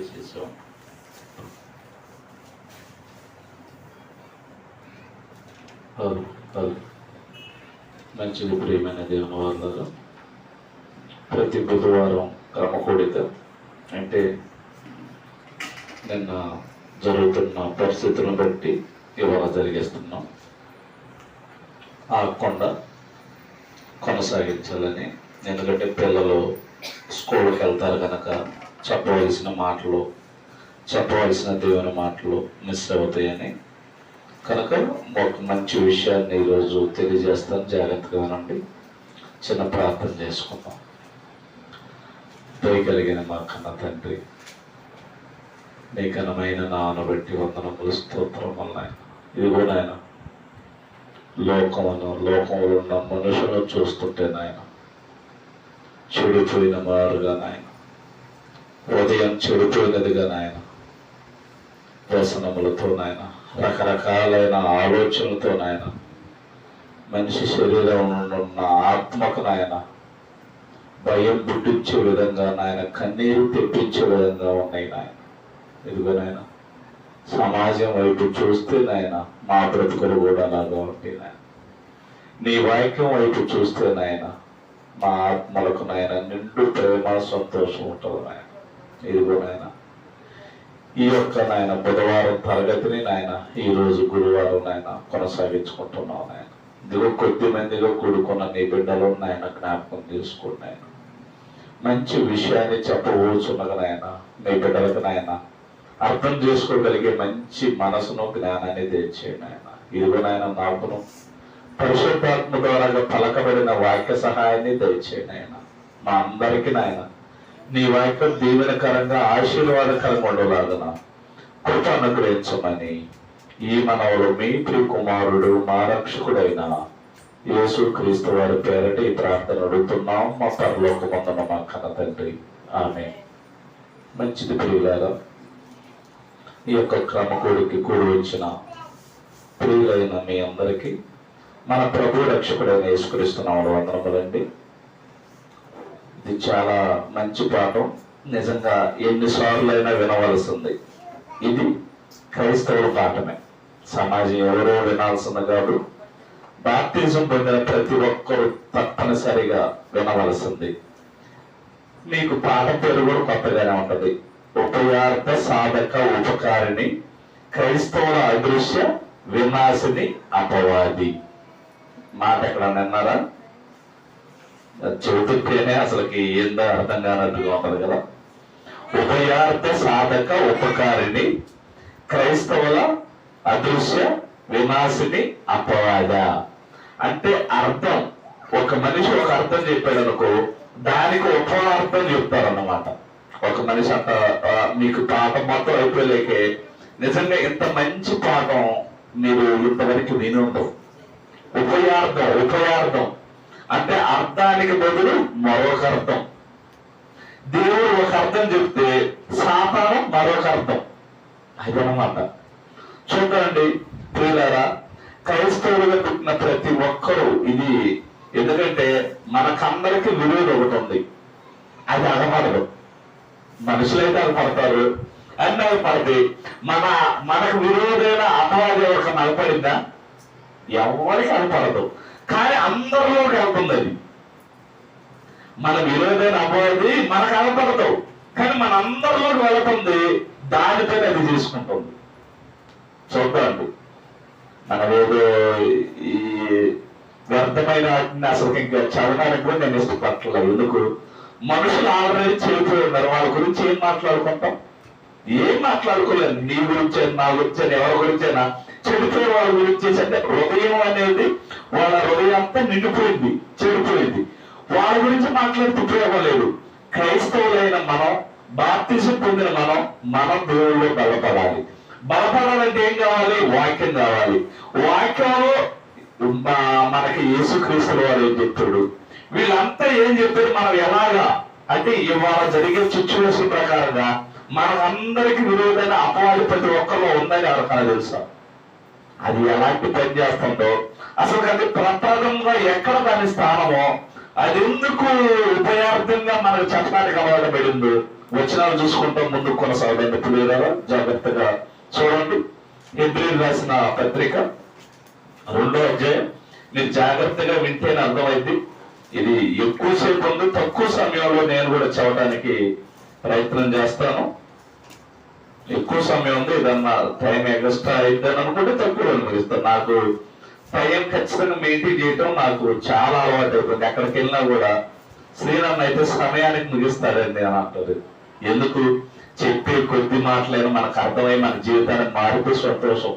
చేసేసాం. మంచిది ప్రియమైన దేవుని వాళ్ళలో ప్రతి బుధవారం క్రమకూడిక అంటే నిన్న జరుగుతున్న పరిస్థితులను బట్టి ఇవాళ జరిగేస్తున్నాం. ఆగకుండా కొనసాగించాలని, ఎందుకంటే పిల్లలు స్కూల్కి వెళ్తారు కనుక చెప్పవలసిన మాటలు, చెప్పవలసిన దేవుని మాటలు మిస్ అవుతాయని కనుక ఒక మంచి విషయాన్ని ఈరోజు తెలియజేస్తాను. జాగ్రత్తగా వినండి. చిన్న ప్రార్థన చేసుకుందాం. దయగలిగిన మా కన్న తండ్రి, నీ ఘనమైన నాన్న బట్టి వందనములు, స్తోత్రములు నాయన. ఇదిగో నాయన, లోకంలో ఉన్న మనుషులను చూస్తుంటే నాయన చెడిపోయిన వారుగా నాయన, ఉదయం చెడిపోయినదిగా నాయన, వ్యసనములతో నాయన, రకరకాలైన ఆలోచనలతో నాయన, మనిషి శరీరంలో ఉన్న ఆత్మకు నాయన భయం పుట్టించే విధంగా నాయన, కన్నీరు తెప్పించే విధంగా ఉన్నాయి నాయన. ఇదిగో నాయన, సమాజం వైపు చూస్తే నాయన మా బ్రతుకులు కూడా అలాగా ఉంటాయి నాయన. నీ వాక్యం వైపు చూస్తే నాయన మా ఆత్మలకు నాయన నిండు ప్రేమ, సంతోషం ఉంటుంది నాయన. ఇదిగో నాయన, ఈ యొక్క నాయన బుధవారం తరగతిని నాయన ఈరోజు గురువారం నాయన కొనసాగించుకుంటున్నాం నాయన. ఇదిగో కొద్ది మందిగా కూడుకున్న నీ బిడ్డలు నాయన జ్ఞాపకం చేసుకోండి నాయన. మంచి విషయాన్ని చెప్పవచ్చున్నగా నాయన నీ బిడ్డలకు నాయన అర్థం చేసుకోగలిగే మంచి మనసును, జ్ఞానాన్ని తెచ్చేయండి నాయన. ఇదిగో నాయన, నాకును పరిశుద్ధాత్మ ద్వారా పలకబడిన వాక్య సహాయాన్ని దయచేయండి నాయన. మా అందరికీ నాయన నీ వాక్యం దీవెనకరంగా, ఆశీర్వాదకరంగా ఉండలాగన కృప అనుగ్రహించమని ఈ మనవలు మీ ప్రియ కుమారుడు, మా రక్షకుడైన యేసు క్రీస్తు వారి పేరట ఈ ప్రార్థన అడుగుతున్నాం మా పరలోకమందున్న మా కన్న తండ్రి. ఆమేన్. మంచిది ప్రియులారా, ఈ యొక్క క్రమకూడికి కూడి వచ్చిన ప్రియులైన మీ అందరికీ మన ప్రభు రక్షకుడైన యేసుక్రీస్తు నామములో వందనములండి. ఇది చాలా మంచి పాఠం. నిజంగా ఎన్నిసార్లు అయినా వినవలసింది. ఇది క్రైస్తవుల పాఠమే, సమాజం ఎవరో వినాల్సింది కాదు. బాప్తిజం పొందిన ప్రతి ఒక్కరూ తప్పనిసరిగా వినవలసింది. మీకు పాఠం పేరు కూడా కొత్తగానే ఉంటది. ఉపయార్థ సాధక ఉపకారిణి, క్రైస్తవుల అదృశ్య వినాశిని అపవాది. మాట ఎక్కడ విన్నారా? చెబుతుంటేనే అసలుకి ఏందో అర్థం కానట్టుగా ఉంటది కదా. ఉపయార్థ సాధక ఉపకారిణి, క్రైస్తవుల అదృశ్య వినాశిని అపవాద. అంటే అర్థం, ఒక మనిషి ఒక అర్థం చెప్పాడు అనుకో, దానికి ఉపవార్థం చెప్తారన్నమాట. ఒక మనిషి అంత మీకు పాఠం మొత్తం అయిపోలేకే నిజంగా ఇంత మంచి పాఠం మీరు ఇంతవరకు విని ఉండవు. ఉపయార్థం అంటే అర్థానికి బదులు మరొక అర్థం. దేవుడు ఒక అర్థం చెప్తే సాతాను మరొక అర్థం. అదనమాట. చూడండి ప్రియులారా, క్రైస్తవులుగా పుట్టిన ప్రతి ఒక్కరూ ఇది, ఎందుకంటే మనకందరికి విలువ ఒకటి ఉంది, అది అగపడదు. మనుషులైతే అగపడతారు, అన్ని అగపడితే మనకు విలువైన అపవాది ఎవరికి అగపడిందా? ఎవరికి అగపడదు. కానీ అందరిలోకి వెళ్తుంది అది. మన విలువైన అపవాది మనకు అగపడదు, కానీ మన అందరిలోకి వెళుతుంది. దానిపైన అది చేసుకుంటుంది. చూద్దామండి, మనమేదో ఈ వ్యర్థమైన వాటిని అసలు ఇంకా చదవడానికి కూడా నేను ఇష్టపడలేదు. ఎందుకు? మనుషులు ఆల్రెడీ చెడిపోయి ఉన్నారు. వాళ్ళ గురించి ఏం మాట్లాడుకుంటాం? ఏం మాట్లాడుకోలేదు. నీ గురించి, నా గురించి, ఎవరి గురించైనా చెడిపోయే వాళ్ళ గురించి. అంటే హృదయం అనేది, వాళ్ళ హృదయం అంతా నిండిపోయింది, చెడిపోయింది. వాళ్ళ గురించి మాట్లాడితే ఉపయోగం లేదు. క్రైస్తవులైన మనం, బాప్తిజం పొందిన మనం దేవుళ్ళలో బలపడాలి. బలపడాలంటే ఏం కావాలి? వాక్యం కావాలి. వాక్యంలో మనకి యేసుక్రీస్తు వారు ఏం చెప్పాడు, వీళ్ళంతా ఏం చెప్పారు, మనం ఎలాగా అంటే ఇవాళ జరిగే సిచ్యువేషన్ ప్రకారంగా మనకందరికి విరోధమైన అపవాది ప్రతి ఒక్కరిలో ఉందని ఎవరికైనా తెలుసా? అది ఎలాంటి పని చేస్తుందో అసలు అది ప్రప్రదంగా ఎక్కడ దాని స్థానమో, అది ఎందుకు ఉపయార్థంగా మనకు చెప్పడానికి అలవాటు పడిందో వచనాలు చూసుకుంటాం, ముందు కొనసాగండి పిల్లలు, జాగ్రత్తగా చూడండి. హెబ్రీయులకు రాసిన పత్రిక 2వ అధ్యాయం. మీరు జాగ్రత్తగా వింటేనే అర్థమైంది. ఇది ఎక్కువసేపు ఉంది, తక్కువ సమయంలో నేను కూడా చదవడానికి ప్రయత్నం చేస్తాను. ఎక్కువ సమయం ఉంది, ఏదన్నా టైం ఎక్స్ట్రా అయిద్దని అనుకుంటే తక్కువ ముగిస్తాను. నాకు టైం ఖచ్చితంగా మెయింటైన్ చేయటం నాకు చాలా అలవాటు అవుతుంది. ఎక్కడికి వెళ్ళినా కూడా శ్రీరామ్ అయితే సమయానికి ముగిస్తారండి అని అంటారు. ఎందుకు? చెప్పే కొద్ది మాటలైనా మనకు అర్థమై మన జీవితానికి మారితే సంతోషం.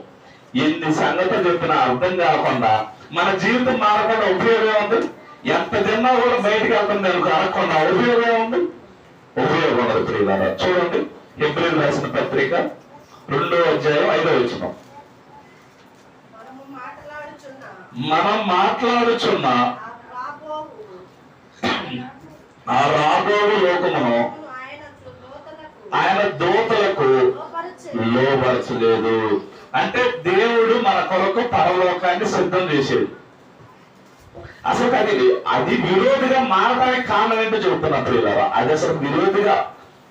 ఎన్ని సంగతులు చెప్పినా అర్థం కాకుండా మన జీవితం మారకుండా ఉపయోగం ఉంది. ఎంత తిన్నా కూడా బయటకు వెళ్తుంది నేను కాకుండా ఉపయోగం ఉంది, ఉపయోగం ఉండదు. ప్రియులారా చూడండి, హెబ్రీయులకు రాసిన పత్రిక 2వ అధ్యాయం 5వ వచనం. మనం మాట్లాడుచున్న ఆ రాబోవు లోకమును ఆయన దూతలకు లోబరచలేదు. అంటే దేవుడు మన కొరకు పరలోకాన్ని సిద్ధం చేసేది. అసలు అది విరోధిగా మారడానికి కారణం ఏంటో చెబుతున్నా ప్రియులారా. అది అసలు విరోధిగా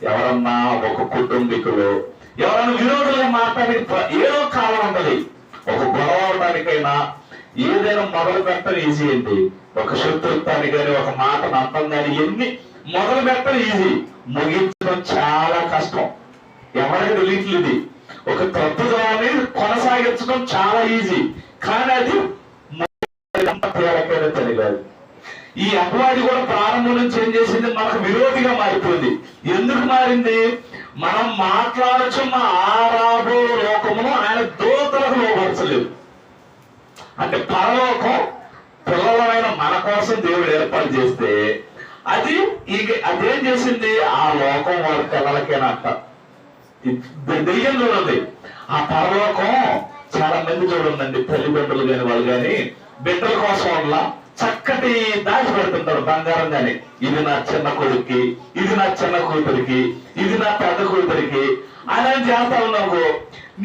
ఎవరన్నా ఒక కుటుంబీకులు ఎవరన్నా విరోధులుగా మారడానికి ఏదో కారణం ఉంటది. ఒక గొడవ అవడానికైనా ఏదైనా మొదలు పెట్టడం ఈజీ అండి. ఒక శత్రుత్వాన్ని కానీ ఒక మాటను అంతం కానీ ఎన్ని మొదలు పెట్టడం ఈజీ, ముగించడం చాలా కష్టం. ఎవరికి తెలియట్లేదు. ఇది ఒక తప్పుదాన్ని కొనసాగించడం చాలా ఈజీ, కానీ అది తెలియదు. ఈ అపవాది కూడా ప్రారంభం నుంచి ఏం చేసింది? మనకు విరోధిగా మారిపోయింది. ఎందుకు మారింది? మనం మాట్లాడుచున్న ఆ రాబో లోకమును ఆయన దూతలకు లోపరచలేదు. అంటే పరలోకం పిల్లలమైన మన కోసం దేవుడు ఏర్పాటు చేస్తే అదేం చేసింది? ఆ లోకం వారి పిల్లలకేనంట. దెయ్యం చూడండి, ఆ పరలోకం చాలా మంది చూడండి, తల్లిదండ్రులు కాని వాళ్ళు కాని బిడ్డల కోసం వల్ల చక్కటి దాచి పెడుతుంటారు బంగారం గాని. ఇది నా చిన్న కొడుక్కి, ఇది నా చిన్న కూతురికి, ఇది నా పెద్ద కూతురికి అలా చేస్తా ఉన్నావు.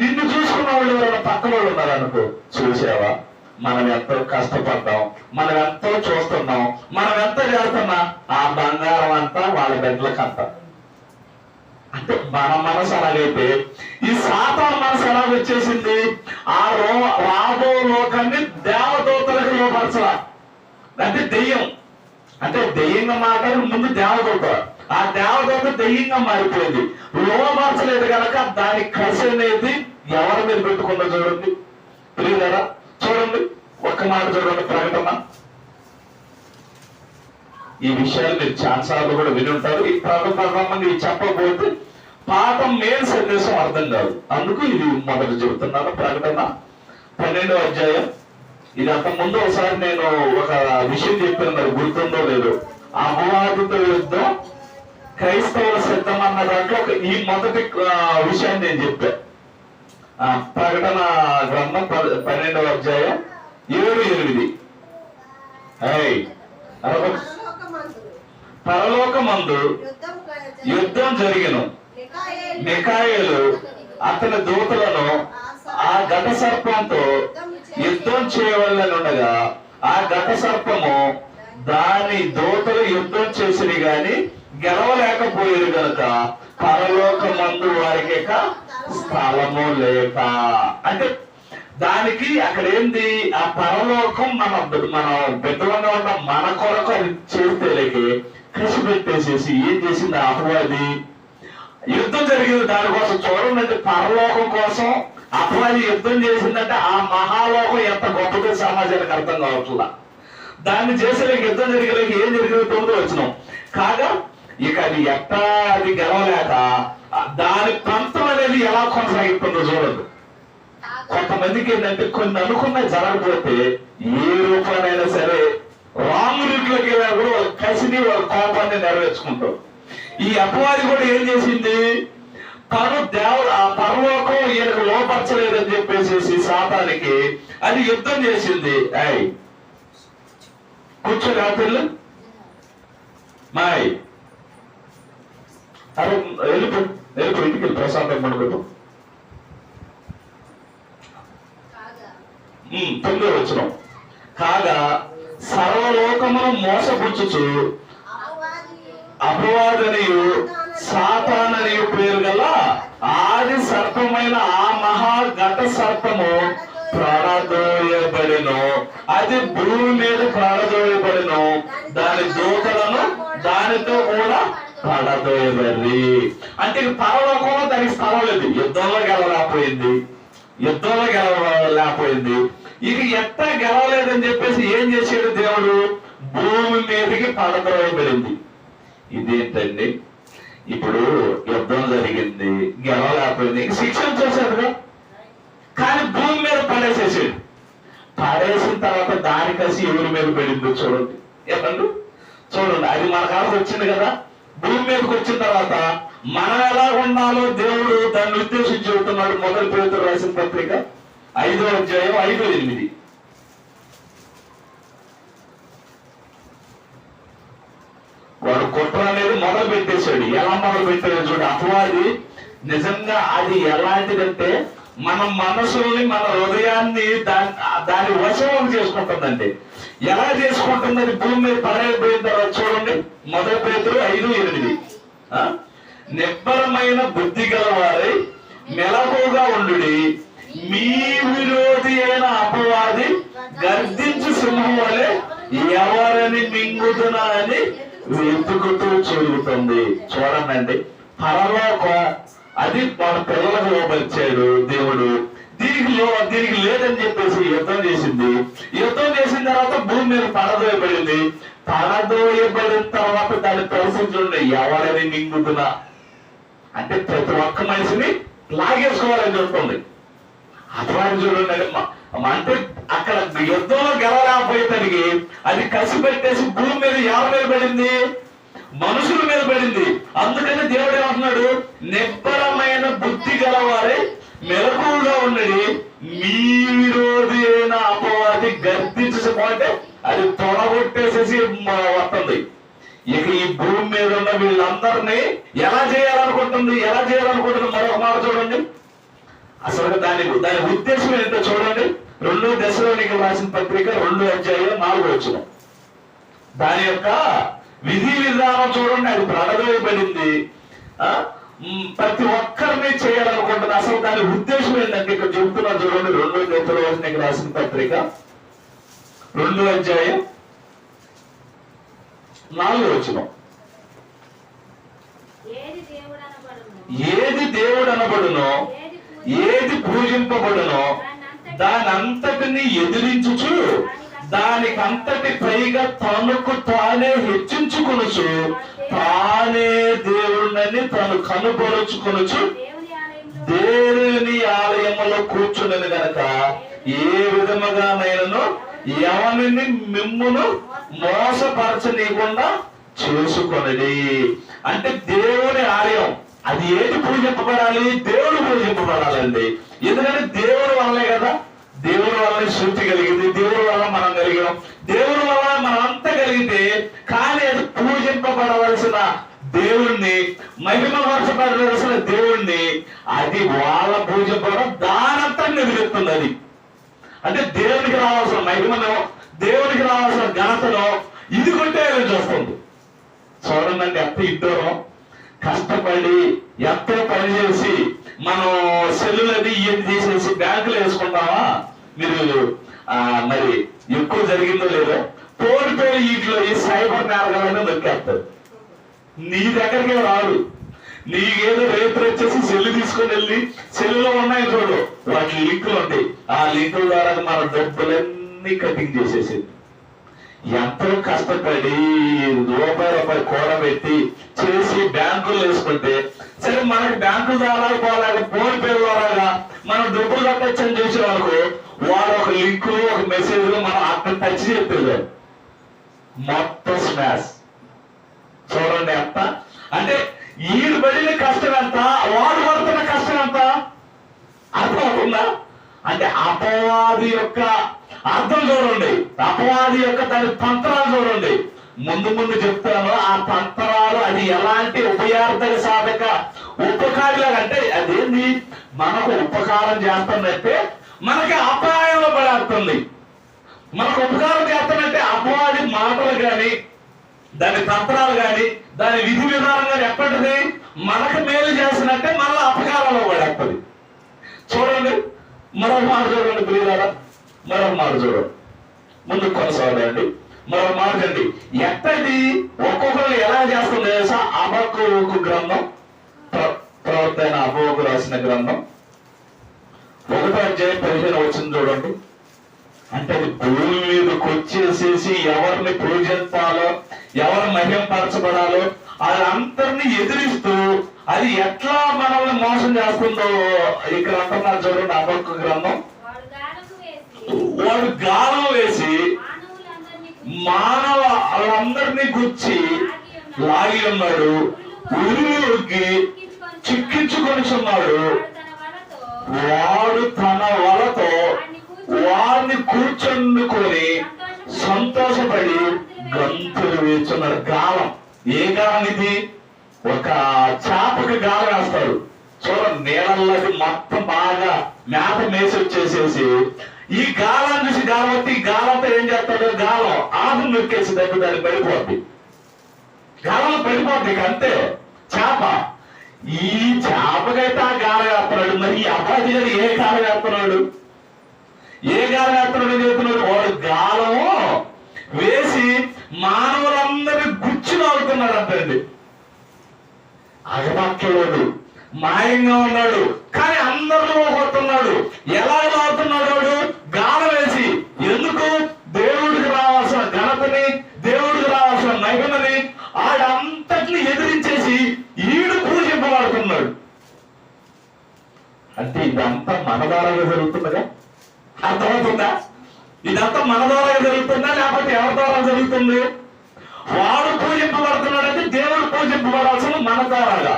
నిన్ను చూసుకున్న వాళ్ళు ఎవరైనా పక్కన వాళ్ళు ఉన్నారనుకో, చూసావా మనం ఎంతో కష్టపడ్డాం, మనం ఎంతో చూస్తున్నాం, మనం ఎంత చేస్తున్నా ఆ బంగారం అంతా వాళ్ళ బిడ్డలకు అంతా. అంటే మన మనసు అలాగైతే ఈ సాతాను మనసు ఎలా వచ్చేసింది? ఆ రాబో లోకాన్ని దేవదూతలకు లోపరచలా. అంటే దెయ్యం, అంటే దెయ్యంగా మాట్లాడి ముందు దేవదూత, ఆ దేవదూత దెయ్యంగా మారిపోయింది. లోపరచలేదు కనుక దాని కసి అనేది ఎవరి మీద పెట్టుకుందో చూడండి ప్రియులారా. చూడండి, ఒక్క మాట చూడండి, ప్రకటన. ఈ విషయాలు మీరు చాలాసార్లు కూడా విని ఉంటారు. ఈ ప్రకటన చెప్పకపోతే పాఠం మెయిన్ సందేశం అర్థం కాదు. అందుకు ఇది మొదటి చెబుతున్నాను. ప్రకటన 12వ అధ్యాయం. ఇది అంత ముందు ఒకసారి నేను ఒక విషయం చెప్పాను, మరి గుర్తుందో లేదో. అపవాదితో యుద్ధం క్రైస్తవుల సిద్ధం అన్న దాంట్లో ఈ మొదటి విషయాన్ని నేను చెప్పాను. ప్రకటన గ్రంథం 12వ అధ్యాయం 7-8. పరలోకమందు యుద్ధం జరిగిన మిఖాయేలు అతని దూతలను ఆ ఘట సర్పంతో యుద్ధం చేయవలనుండగా ఆ ఘట సర్పము దాని దూతలు యుద్ధం చేసిరి గాని గెలవలేకపోయారు గనుక పరలోకమందు వారికి స్థలము లేక. అంటే దానికి అక్కడ ఏంది? ఆ పరలోకం మన బిడ్డలంగా ఉన్న మన కొరకు అది చేస్తేలకి కృషి పెట్టేసేసి ఏం చేసింది? అపవాది యుద్ధం జరిగింది దానికోసం. చూడండి, పరలోకం కోసం అపవాది యుద్ధం చేసిందంటే ఆ మహాలోకం ఎంత గొప్పదో సమాజానికి అర్థం కావట్లా. దాన్ని చేసేలేక యుద్ధం జరిగేలేక ఏం జరిగిందో 9వ వచనం. కాగా ఇక అది ఎట్టా అది గెలవలేక దాని పంతం అనేది ఎలా కొనసాగుతుందో చూడదు. కొంతమందికి ఏంటంటే కొన్ని అనుకున్న జరగకపోతే ఏ రూపాయనైనా సరే రాంగ్ రూట్లోకి వెళ్ళినా కూడా వాళ్ళ కసిని వాళ్ళ కోపాన్ని నెరవేర్చుకుంటారు. ఈ అపవాది కూడా ఏం చేసింది? తను దేవుడు ఆ పరలోకం ఈయనకు లోపరచలేదని చెప్పేసి సాతానికి అది యుద్ధం చేసింది. కూర్చో రాత్రిళ్ళు మాయ్ అరే వెళ్ళిపో ఇంటికి వెళ్ళి ప్రశాంతం పడుకోవడం. 9వ వచనం. కాగా సర్వలోకమును మోసపుచ్చుచు అపవాదనియు సాతాన్ అనే పేరు గల ఆది సర్పమైన ఆ మహా ఘట సర్పము ప్రాణదోయబడిను. అది భూమి మీద ప్రాణదోయబడిను, దాని దూతలను దానితో కూడా ప్రాణదోయబడి. అంటే పరలోకంలో దానికి స్థలం లేదు, యుద్ధంలో గెలవలేకపోయింది, ఇక ఎట్టా గెలవలేదని చెప్పేసి ఏం చేశాడు దేవుడు? భూమి మీదకి పడద్రోయబడింది. ఇదేంటండి, ఇప్పుడు యుద్ధం జరిగింది, గెలవలేకపోయింది, శిక్షణ చేశాడుగా, కానీ భూమి మీద పడేసేసాడు. పడేసిన తర్వాత దాని కలిసి ఎవరి మీద పడిందో చూడండి. ఏమండు చూడండి, అది మన కాలకు వచ్చింది కదా. భూమి మీదకి వచ్చిన తర్వాత మనం ఎలా ఉండాలో దేవుడు దాన్ని ఉద్దేశించి చెబుతున్నాడు. మొదటి పేతురు రాసిన పత్రిక 5వ అధ్యాయం 5-8. వాడు కుట్ర అనేది మొదలు పెట్టేశాడు. ఎలా మొదలు పెట్టాడు చూడు. అపవాది నిజంగా అది ఎలాంటిదంటే మన మనసుల్ని, మన హృదయాన్ని దాని వశం చేసుకుంటుందండి. ఎలా చేసుకుంటుందని భూమి మీద పడైపోయిన తర్వాత చూడండి. మొదటి పేతురు 5:8. నిబ్బరమైన బుద్ధి గలవారై మెలకుగా ఉండుడి, మీ విరోధి అయిన అపవాది గర్జించు సింహం వలె ఎవరిని మింగుదునా అని వెతుకుతూ చెరుగుతుంది. చూడండి, పరలోక అది మన పిల్లలకు లోపరిచాడు దేవుడు. దీనికి లేదని చెప్పేసి యుద్ధం చేసింది. యుద్ధం చేసిన తర్వాత భూమి మీద పడదోయబడింది. పడదోయబడిన తర్వాత దాన్ని పరిశీలించండి, ఎవరిని మింగుతున్నా అంటే ప్రతి ఒక్క మనిషిని లాగేసుకోవాలని చెప్తుంది. అపవాది చూడండి, అంటే అక్కడ యుద్ధంలో గెలవలేకపోయేసరికి అది కసి పెట్టేసి భూమి మీద ఎవరి మీద పడింది? మనుషుల మీద పడింది. అందుకని దేవుడు ఏమంటున్నాడు? నిబ్బరమైన బుద్ధి గలవారే మెలకుగా ఉన్నది, మీ విరోధి అయిన అపవాది గర్దించకపోతే అది తొడగొట్టేసేసి వస్తుంది. ఇక ఈ భూమి మీద ఉన్న వీళ్ళందరినీ ఎలా చేయాలనుకుంటుంది మరొక మాట చూడండి. అసలు దాని ఉద్దేశం ఏంటో చూడండి. 2 దశలోనికీయులకు రాసిన పత్రిక 2వ అధ్యాయం 4వ వచనం. దాని యొక్క విధి విధానం చూడండి. అది ప్రాణదోయబడింది, ప్రతి ఒక్కరిని చేయాలనుకుంటుంది. అసలు దాని ఉద్దేశం ఏంటంటే ఇక్కడ చెబుతున్నారు చూడండి. 2వ దశలోనికీయులకు రాసిన పత్రిక 2వ అధ్యాయం 4వ వచనం. ఏది దేవుడు అనబడునో, ఏది పూజింపబడునో దాని అంతటిని ఎదిరించుచు దానికంతటి పైగా తనకు తానే హెచ్చించుకొనుచు తానే దేవుణ్ణని తను కనుపరుచుకొనుచు దేవుని ఆలయములో కూర్చున్నది గనక ఏ విధముగానైనను ఎవరిని మిమ్మును మోసపరచనీయకుండా చేసుకొనడి. అంటే దేవుని ఆలయం అది ఏది పూజింపబడాలి? దేవుడు పూజింపబడాలండి. ఎందుకంటే దేవుడి వల్లే కదా, దేవుడి వల్ల సృష్టి కలిగింది, దేవుడి వల్ల మనం కలిగాం, దేవుడి వల్ల మనం అంతా కలిగితే, కానీ అది పూజింపబడవలసిన దేవుణ్ణి, మహిమపరచబడవలసిన దేవుణ్ణి అది వాళ్ళ పూజింపడం దానంతా నిలుస్తుంది. అది అంటే దేవునికి రావాల్సిన మహిమను, దేవునికి రావాల్సిన ఘనతను ఇది కొట్టే చూస్తుంది. చూడండి, ఎంత ఇద్దరం కష్టపడి ఎంతో పని చేసి మనం సెల్లులది ఇవన్నీ చేసేసి బ్యాంకులో వేసుకుంటామా? మీరు మరి ఎక్కువ జరిగిందో లేదో పోటీ వీటిలో ఈ సైబర్ నేరగాలనే నొక్కేస్తారు. నీ దగ్గరికి రాడు. నీకేదో రేపు వచ్చేసి సెల్లు తీసుకొని వెళ్ళి సెల్లులో ఉన్నాయి చూడు, వాటి లింకులు ఉంటాయి. ఆ లింకుల ద్వారా మన డబ్బులన్నీ కటింగ్ చేసేసి ఎంతో కష్టపడి రూపాయి కూడబెట్టి చేసి బ్యాంకులు వేసుకుంటే, సరే మనకి బ్యాంకు ద్వారా పోలాగా ఫోన్ పే ద్వారా మనం డబ్బులు కట్టచ్చని చూసే వాళ్ళకు వాడు ఒక లింకు, ఒక మెసేజ్ మనం అక్కడ టచ్ చెప్పేది మొత్తం స్మాష్. చూడండి ఎంత అంటే ఈడు పడిన కష్టం ఎంత, వాడు పడుతున్న కష్టం ఎంత అర్థమవుతుందా? అంటే అపవాది యొక్క అర్థం చూడండి, అపవాది యొక్క దాని తంత్రాలు చూడండి. ముందు చెప్తాను ఆ తంత్రాలు. అది ఎలాంటి ఉపయార్థక సాధక ఉపకారిలాగా అంటే అదేంటి, మనకు ఉపకారం చేస్తుందంటే మనకి అపాయంలో పడేస్తుంది. మనకు ఉపకారం చేస్తానంటే అపవాది మాటలు కానీ దాని తంత్రాలు కానీ దాని విధి విధానం కానీ ఎప్పటిది మనకు మేలు చేసినట్టే మళ్ళీ అపకారంలో పడేస్తుంది. చూడండి మరొక మాట చూడండి ప్రియులారా, మరొక మాట చూడండి, ముందుకు కొనసాగండి. మరొక మాట అండి, ఎట్టది ఒక్కొక్కరు ఎలా చేస్తుందో తెలుసా? హబక్కూకు గ్రంథం, ప్రవక్త అయిన హబక్కూకు రాసిన గ్రంథం 1:15 చూడండి. అంటే అది భూమి మీదకి వచ్చేసేసి ఎవరిని పూజించాలో, ఎవరు మహింపరచబడాలో వాళ్ళందరినీ ఎదిరిస్తూ అది ఎట్లా మనల్ని మోసం చేస్తుందో ఇక్కడ అంటున్నారు చూడండి. హబక్కూకు గ్రంథం, వాడు గాలం వేసి మానవ వాళ్ళందరినీ గుచ్చి లాగి ఉన్నాడు, ఉరికి చిక్కించుకొనిచున్నాడు. వాడు తన వలతో వాడిని కూర్చొని సంతోషపడి గంతులు వేస్తున్నాడు. గాలం, ఏ గాలం ఇది? ఒక చేపకి గాలం వేస్తాడు చూడండి. నీళ్ళకి మొత్తం బాగా మేత మేసి వచ్చేసేసి ఈ గాలం చూసి గాలవతి గాలంతో ఏం చేస్తాడు? గాలం ఆకు నొక్కేసి దగ్గర దాన్ని పడిపోద్ది, గాలం పడిపోద్ది. అంతే చేప. ఈ చేపకైతే ఆ గాలం వేస్తున్నాడు. మరి ఈ అబ్బాయి గారు ఏ గాలం వేస్తున్నాడు? ఏ గాలం వేస్తున్నాడు చెప్తున్నాడు? వాడు గాలము వేసి మానవులందరినీ గుచ్చి లాగుతున్నాడు అంటండి. అగపట్టలేడు, మాయంగా ఉన్నాడు, కానీ అందరినీ పోగొడుతున్నాడు. ఎలా లాగుతున్నాడు వాడు? గాలం వేసి. ఎందుకు? దేవుడికి రావాల్సిన ఘనతని, దేవుడికి రావాల్సిన మహిమని ఆడంతటిని ఎదిరించేసి ఈడు పూజింపబడుతున్నాడు. అంటే ఇదంతా మన ద్వారా జరుగుతుందిగా? అర్థమవుతుందా? ఇదంతా మన ద్వారా జరుగుతుందా లేకపోతే ఎవరి ద్వారా జరుగుతుంది? వాడు పూజింపబడుతున్నాడంటే దేవుడు పూజింపబడాల్సిన మన ద్వారాగా,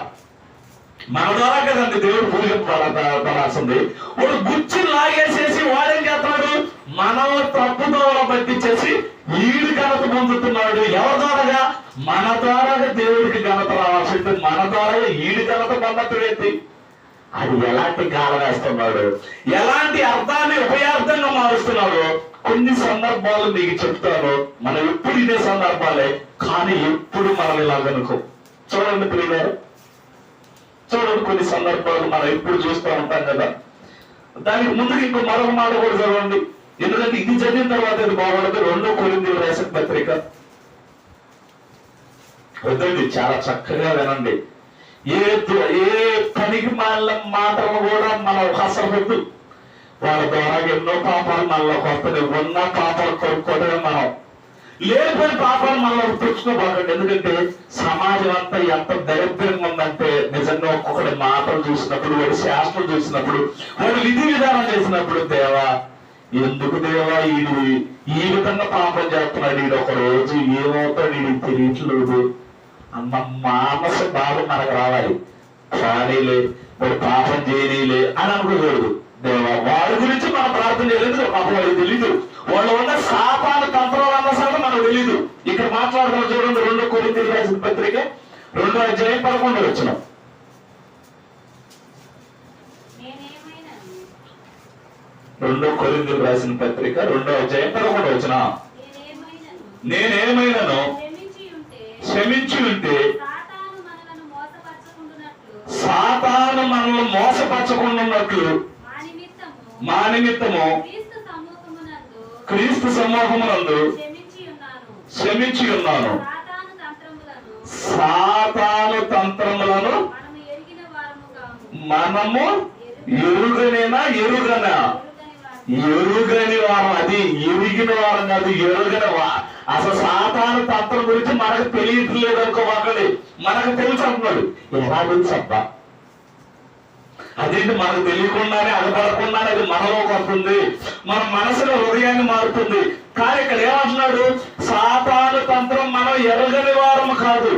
మన ద్వారా కదండి దేవుడు పూజింపబడాల్సింది. వాడు గుచ్చి లాగేసేసి వాడేం చేస్తున్నాడు? మనల్ని తప్పుదోవలో పట్టించేసి ఈడు ఘనత పొందుతున్నాడు. ఎవరి ద్వారాగా? మన ద్వారాగా దేవుడికి ఘనత రావాల్సింది. మన ద్వారా ఈడు ఘనత పొందట్టుడేంటి? అది ఎలాంటి గాలం వేస్తున్నాడు, ఎలాంటి అర్థాన్ని ఉపయార్థంగా మారుస్తున్నాడు. కొన్ని సందర్భాలు మీకు చెప్తాను. మనం ఎప్పుడు ఇదే సందర్భాలే, కానీ ఎప్పుడు మనం ఇలాగనుకో. చూడండి ప్రియులారా, చూడండి కొన్ని సందర్భాలు మనం ఎప్పుడు చూస్తూ ఉంటాం కదా. దానికి ముందుకు ఇంకో మరొక మాట కూడా చదవండి, ఎందుకంటే ఇది చదివిన తర్వాత ఇది బాగుండదు. 2 కొరింథీయులకు రాసిన పత్రిక వద్దండి, చాలా చక్కగా వినండి. ఏ పనికి మాల మాటలు కూడా మనం అసలు వద్దు. వాళ్ళ ద్వారా ఎన్నో పాపాలు మనలోకి వస్తాయి. ఉన్న పాపాలు కొనుక్కోవడమే మనం, లేకపోయిన పాపాలు మనలో తెచ్చుకోబాకండి. ఎందుకంటే సమాజం అంతా ఎంత దరిద్రంగా ఉందంటే నిజంగా ఒక్కొక్కటి మాటలు చూసినప్పుడు, వాడి శాస్త్రం చూసినప్పుడు, వాడు విధి విధానం చేసినప్పుడు, దేవా ఎందుకు దేవా ఈ విధంగా పాపం చేస్తున్నాడు, ఈడు ఒక రోజు ఏమవుతాడు ఈడికి తెలియట్లేదు అన్న మానస బాధ మనకు రావాలి. కానీలే వాడు పాపం చేయనీలే అని అనుకోకూడదు. దేవా వాడి గురించి మనం ప్రార్థన చేయలేదు, పాపం వాడికి తెలీదు. వాళ్ళు ఉన్న శాపాల తంత్రాలు అన్న శాతం మనకు తెలీదు. ఇక్కడ మాట్లాడుతున్న చూడండి 2 కొరింథీయులకు రాసిన పత్రిక 2:11 2 కొరింథీయులకు రాసిన పత్రిక 2:11 నేనేమైనాను క్షమించి ఉంటే సాతాను మనల్ని మోసపరచకుండాన్నట్లు మా నిమిత్తము క్రీస్తు సమూహమునందు క్షమించి ఉన్నాను. సాతాను తంత్రములను మనము ఎరుగనేనా? ఎరుగని వారం. అది ఎరిగిన వారం కాదు, ఎరుగని. అసలు సాతాను తంత్రం గురించి మనకు తెలియట్లేదు అనుకోవాలండి. మనకు తెలుసు అంటున్నాడు. ఎలా తెలుసు అబ్బా? అదేంటి మనకు తెలియకుండానే, అగపడకుండానే అది మనలోకి వస్తుంది, మన మనసులో హృదయాన్ని మారుతుంది. కానీ ఇక్కడ ఏమంటున్నాడు? సాతాను తంత్రం మనం ఎరగని వారం కాదు.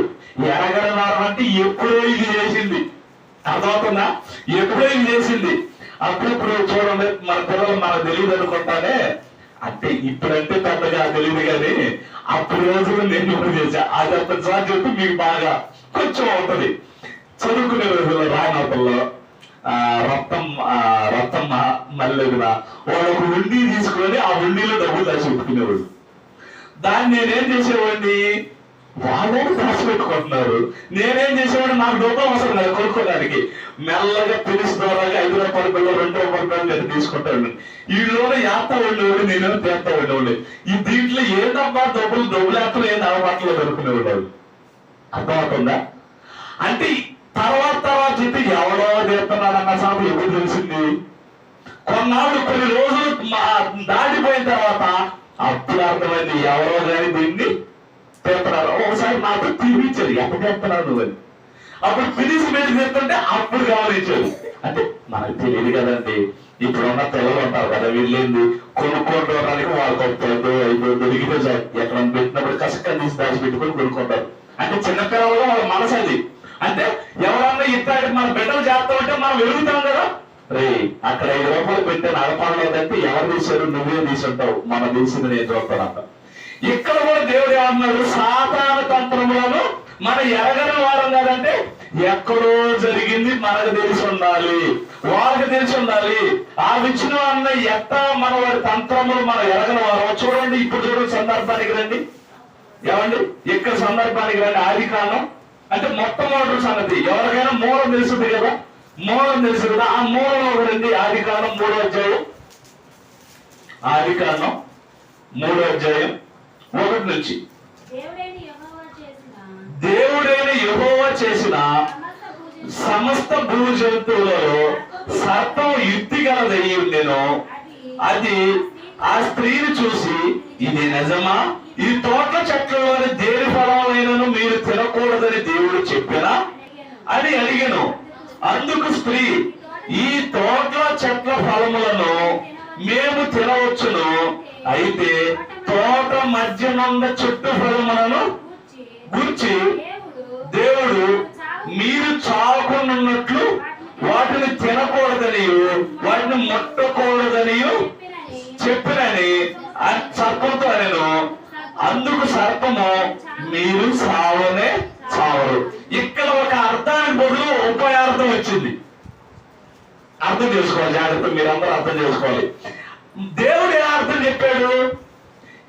ఎరగని వారం అంటే ఎప్పుడో ఇది చేసింది. అర్థమవుతుందా? ఎప్పుడో ఇది చేసింది. అప్పుడప్పుడు చూడండి, మన పిల్లలు మనకు తెలియదు అనుకుంటానే. అంటే ఇప్పుడంటే పెద్దగా తెలియదు, కానీ అప్పుడు రోజులు నేను కూడా చేశా. అది ఒక్కసారి చెప్పి మీకు బాగా కొంచెం అవుతుంది. చదువుకునే రోజుల్లో రాయనతల్లో రత్తమ్మ మల్లెగున వాడు ఒక ఉండి తీసుకొని ఆ ఉండిలో డబ్బులు దాచి పెట్టుకునేవాడు. దాన్ని నేనేం చేసేవాడిని, వాళ్ళే దాచిపెట్టుకుంటున్నారు. నేనేం చేసేవాడు, నాకు డబ్బులు అవసరం లేదు కొనుక్కోడానికి. మెల్లగా పిలిచి ద్వారాగా 5 రూపాయల బిల్లు 2 రూపాయల బిల్లు నేను తీసుకుంటాను. వీళ్ళలోనే యాత్ర ఉండేవాడు, నేనేమో తీర్థ ఉండేవాడు. ఈ దీంట్లో ఏంటబ్బా డబ్బులు యాత్రలు ఏం అలవాట్లో దొరుకునేవాడు. అర్థమవుతుందా? అంటే తర్వాత చెప్పి ఎవరో తీస్తున్నాడన్న సాగు ఎప్పుడు తెలిసింది? కొన్నాళ్ళు కొన్ని రోజులు దాటిపోయిన తర్వాత అప్పుడు అర్థమైంది ఎవరో కానీ దీన్ని తీస్తున్నారు. ఒకసారి నాతో తీపించారు, ఎక్కడ తీస్తున్నారు నువ్వు అని. అప్పుడు ఫినిష్ మీద తీస్తుంటే అప్పుడు గమనించారు. అంటే మనకు తెలియదు కదండి. ఇప్పుడున్న పిల్లలు ఉంటారు కదా, వీళ్ళేంది కొనుక్కోవడానికి వాళ్ళకి ఒక 10-5 దొరికితే ఎక్కడ పెట్టినప్పుడు కసక్క తీసి దాచి పెట్టుకొని కొనుక్కుంటారు. అంటే చిన్నపిల్లలు వాళ్ళ మనసు అది. అంటే ఎవరన్నా ఇట్లాంటి మన బిడ్డలు చేస్తా ఉంటే మనం వెలుగుతాం కదా. రే అక్కడ 5 రూపాయలు పెట్టే నడపాలంటే ఎవరు తీశారు? నువ్వే తీసుంటావు, మన తీసింది నేను చూస్తానంట. ఇక్కడ కూడా దేవుడు ఏమన్నాడు, సాతాను తంత్రములను మనం ఎరగని వారం కాదంటే ఎక్కడో జరిగింది మనకు తెలిసి ఉండాలి, వాళ్ళకి తెలిసి ఉండాలి. ఆ విచ్చిన అన్న ఎట్ట మన వారి తంత్రములు మనం ఎరగని వారం. చూడండి, ఇప్పుడు చూడండి సందర్భానికి రండి. ఏమండి ఇక్కడ సందర్భానికి రండి. ఆదికాండం అంటే మొట్టమొదటి సంగతి. ఎవరికైనా మూలం తెలుస్తుంది కదా, మూలం తెలుసు కదా. ఆ మూలం ఒకరండి. ఆదికాండం 3వ అధ్యాయం, ఆదికాండం 3వ అధ్యాయం 1 నుంచి. దేవుడైన యెహోవా చేసిన సమస్త భూజంతువులలో సర్పం యుక్తి గలదయ్యి ఉండెను. అది ఆ స్త్రీని చూసి, ఇది నిజమా? ఈ తోట చెట్లలోని దేని ఫలమైనను మీరు తినకూడదని దేవుడు చెప్పినా అని అడిగెను. అందుకు స్త్రీ, ఈ తోట చెట్ల ఫలములను మేము తినవచ్చును, అయితే తోట మధ్య నుండి చుట్టూ ఫలములను గురించి దేవుడు మీరు చావకుండాన్నట్లు వాటిని తినకూడదని వాటిని ముట్టకూడదని చెప్పినని సర్పంతో నేను. అందుకు సర్పము, మీరు సావనే చావరు. ఇక్కడ ఒక అర్థానికి బదులు ఉపాయార్థం వచ్చింది. అర్థం చేసుకోవాలి, జాగ్రత్త, మీరందరూ అర్థం చేసుకోవాలి. దేవుడు ఏ అర్థం చెప్పాడు?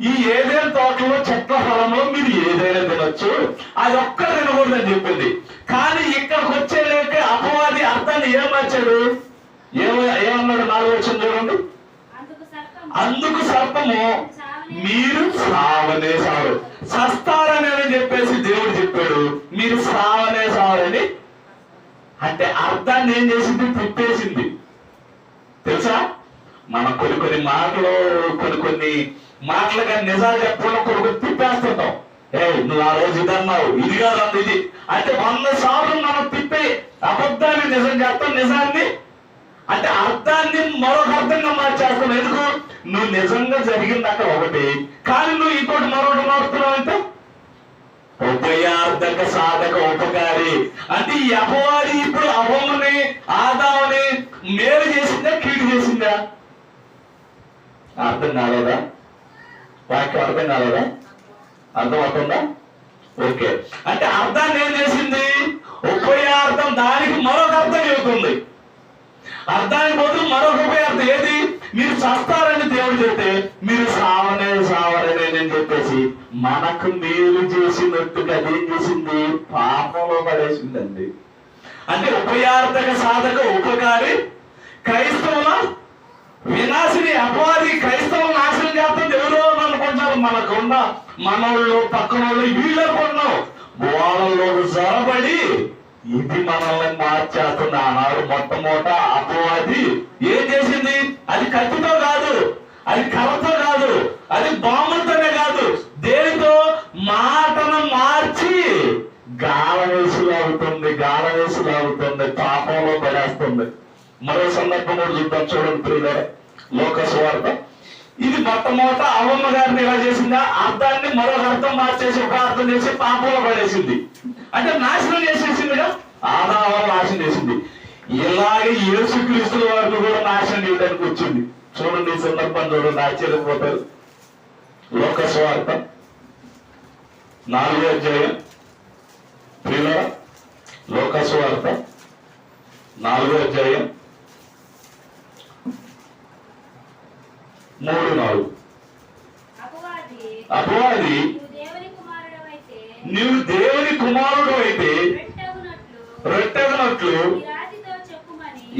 ఈ ఏదైనా తోటలో చెట్ల ఫలంలో మీరు ఏదైనా తినొచ్చు, అది ఒక్కడ తినకూడదని చెప్పింది. కానీ ఇక్కడికి వచ్చేలేక అపవాది అర్థాన్ని ఏం మార్చాడు? ఏమన్నాడు? 4వ వచనం చూడండి. అందుకు సర్పము, మీరు సావనే సావరు, సస్తారని చెప్పేసి దేవుడు చెప్పాడు. మీరు సావనే సావరని అంటే అర్థాన్ని ఏం చేసింది? తిప్పేసింది. తెలుసా? మనం కొన్ని మాటలు కొన్ని మాటలుగా నిజాలు చెప్పకుండా కొన్ని తిప్పేస్తుంటాం. నువ్వు ఆ రోజు ఇది అన్నావు, ఇది కాదన్న ఇది అంటే 100 సార్లు మనం తిప్పి అబద్ధాన్ని నిజం చేస్తాం, నిజాన్ని అంటే అర్థాన్ని మరొక అర్థంగా మార్చేస్తున్నావు. ఎందుకు? నువ్వు నిజంగా జరిగింది అక్కడ ఒకటి, కానీ నువ్వు ఇంకోటి మరొకటి మారుతున్నావు. అంటే ఉపయార్థక సాధక ఉపకారి అంటే ఈ అపవాది ఇప్పుడు అవ్వమని ఆదామని మేలు చేసిందా కీడు చేసిందా? అర్థం కాలేదా? వాక్యం అర్థం కాలేదా? అర్థం అవుతుందా? ఓకే. అంటే అర్థాన్ని ఏం చేసింది? ఉపయార్థం దానికి మరొక అర్థం చెబుతుంది. అర్థానికి బదులు మరొక ఉపయార్థం ఏది? మీరు చస్తారని దేవుడు చెప్తే మీరు సావరని నేను చెప్పేసి మనకు మేలు చేసినట్టుగా అదేం చేసింది? పాపంలో పడేసిందండి. అంటే ఉపయార్థక సాధక ఉపకారి క్రైస్తవుల వినాశిని అపవాది క్రైస్తవులు నాశనం చేస్తుంది. ఎవరో అనుకుంటారు, మనకున్న మనోళ్ళు పక్కన వాళ్ళు వీళ్ళనుకున్నాం, వాళ్ళలో జొరబడి ఇది మనల్ని మార్చేస్తుంది. ఆనాడు మొట్టమొదట అపవాది ఏం చేసింది? అది కత్తితో కాదు, అది కర్రతో కాదు, అది బాంబులతోనే కాదు, దేనితో? మాటను మార్చి గాలవేసులాగుతుంది, పాపంలో పడేస్తుంది. మరో సందర్భం కూడా చూద్దాం, చూడండి ప్రియులారా. లోకాసు వార్త. ఇది మొట్టమొదట అవ్వమ్మ గారిని ఎలా చేసిందా? అర్థాన్ని మరొక అర్థం మార్చేసి ఒక అర్థం చేసి పాపంలో పడేసింది. అంటే నాశనం చేసేసిందిగా. ఆదాము నాశనం చేసింది. ఇలాగే యేసుక్రీస్తుల వారిని కూడా నాశనం చేయడానికి వచ్చింది. చూడండి ఈ సందర్భం చూడండి, ఆశ్చర్యపోతారు. లోకాసు వార్త 4వ అధ్యాయం ప్రియులారా. లోకాసు వార్త 4వ అధ్యాయం 3-4. అపవాది నీవు దేవుని కుమారుడు అయితే రొట్టెగునట్లు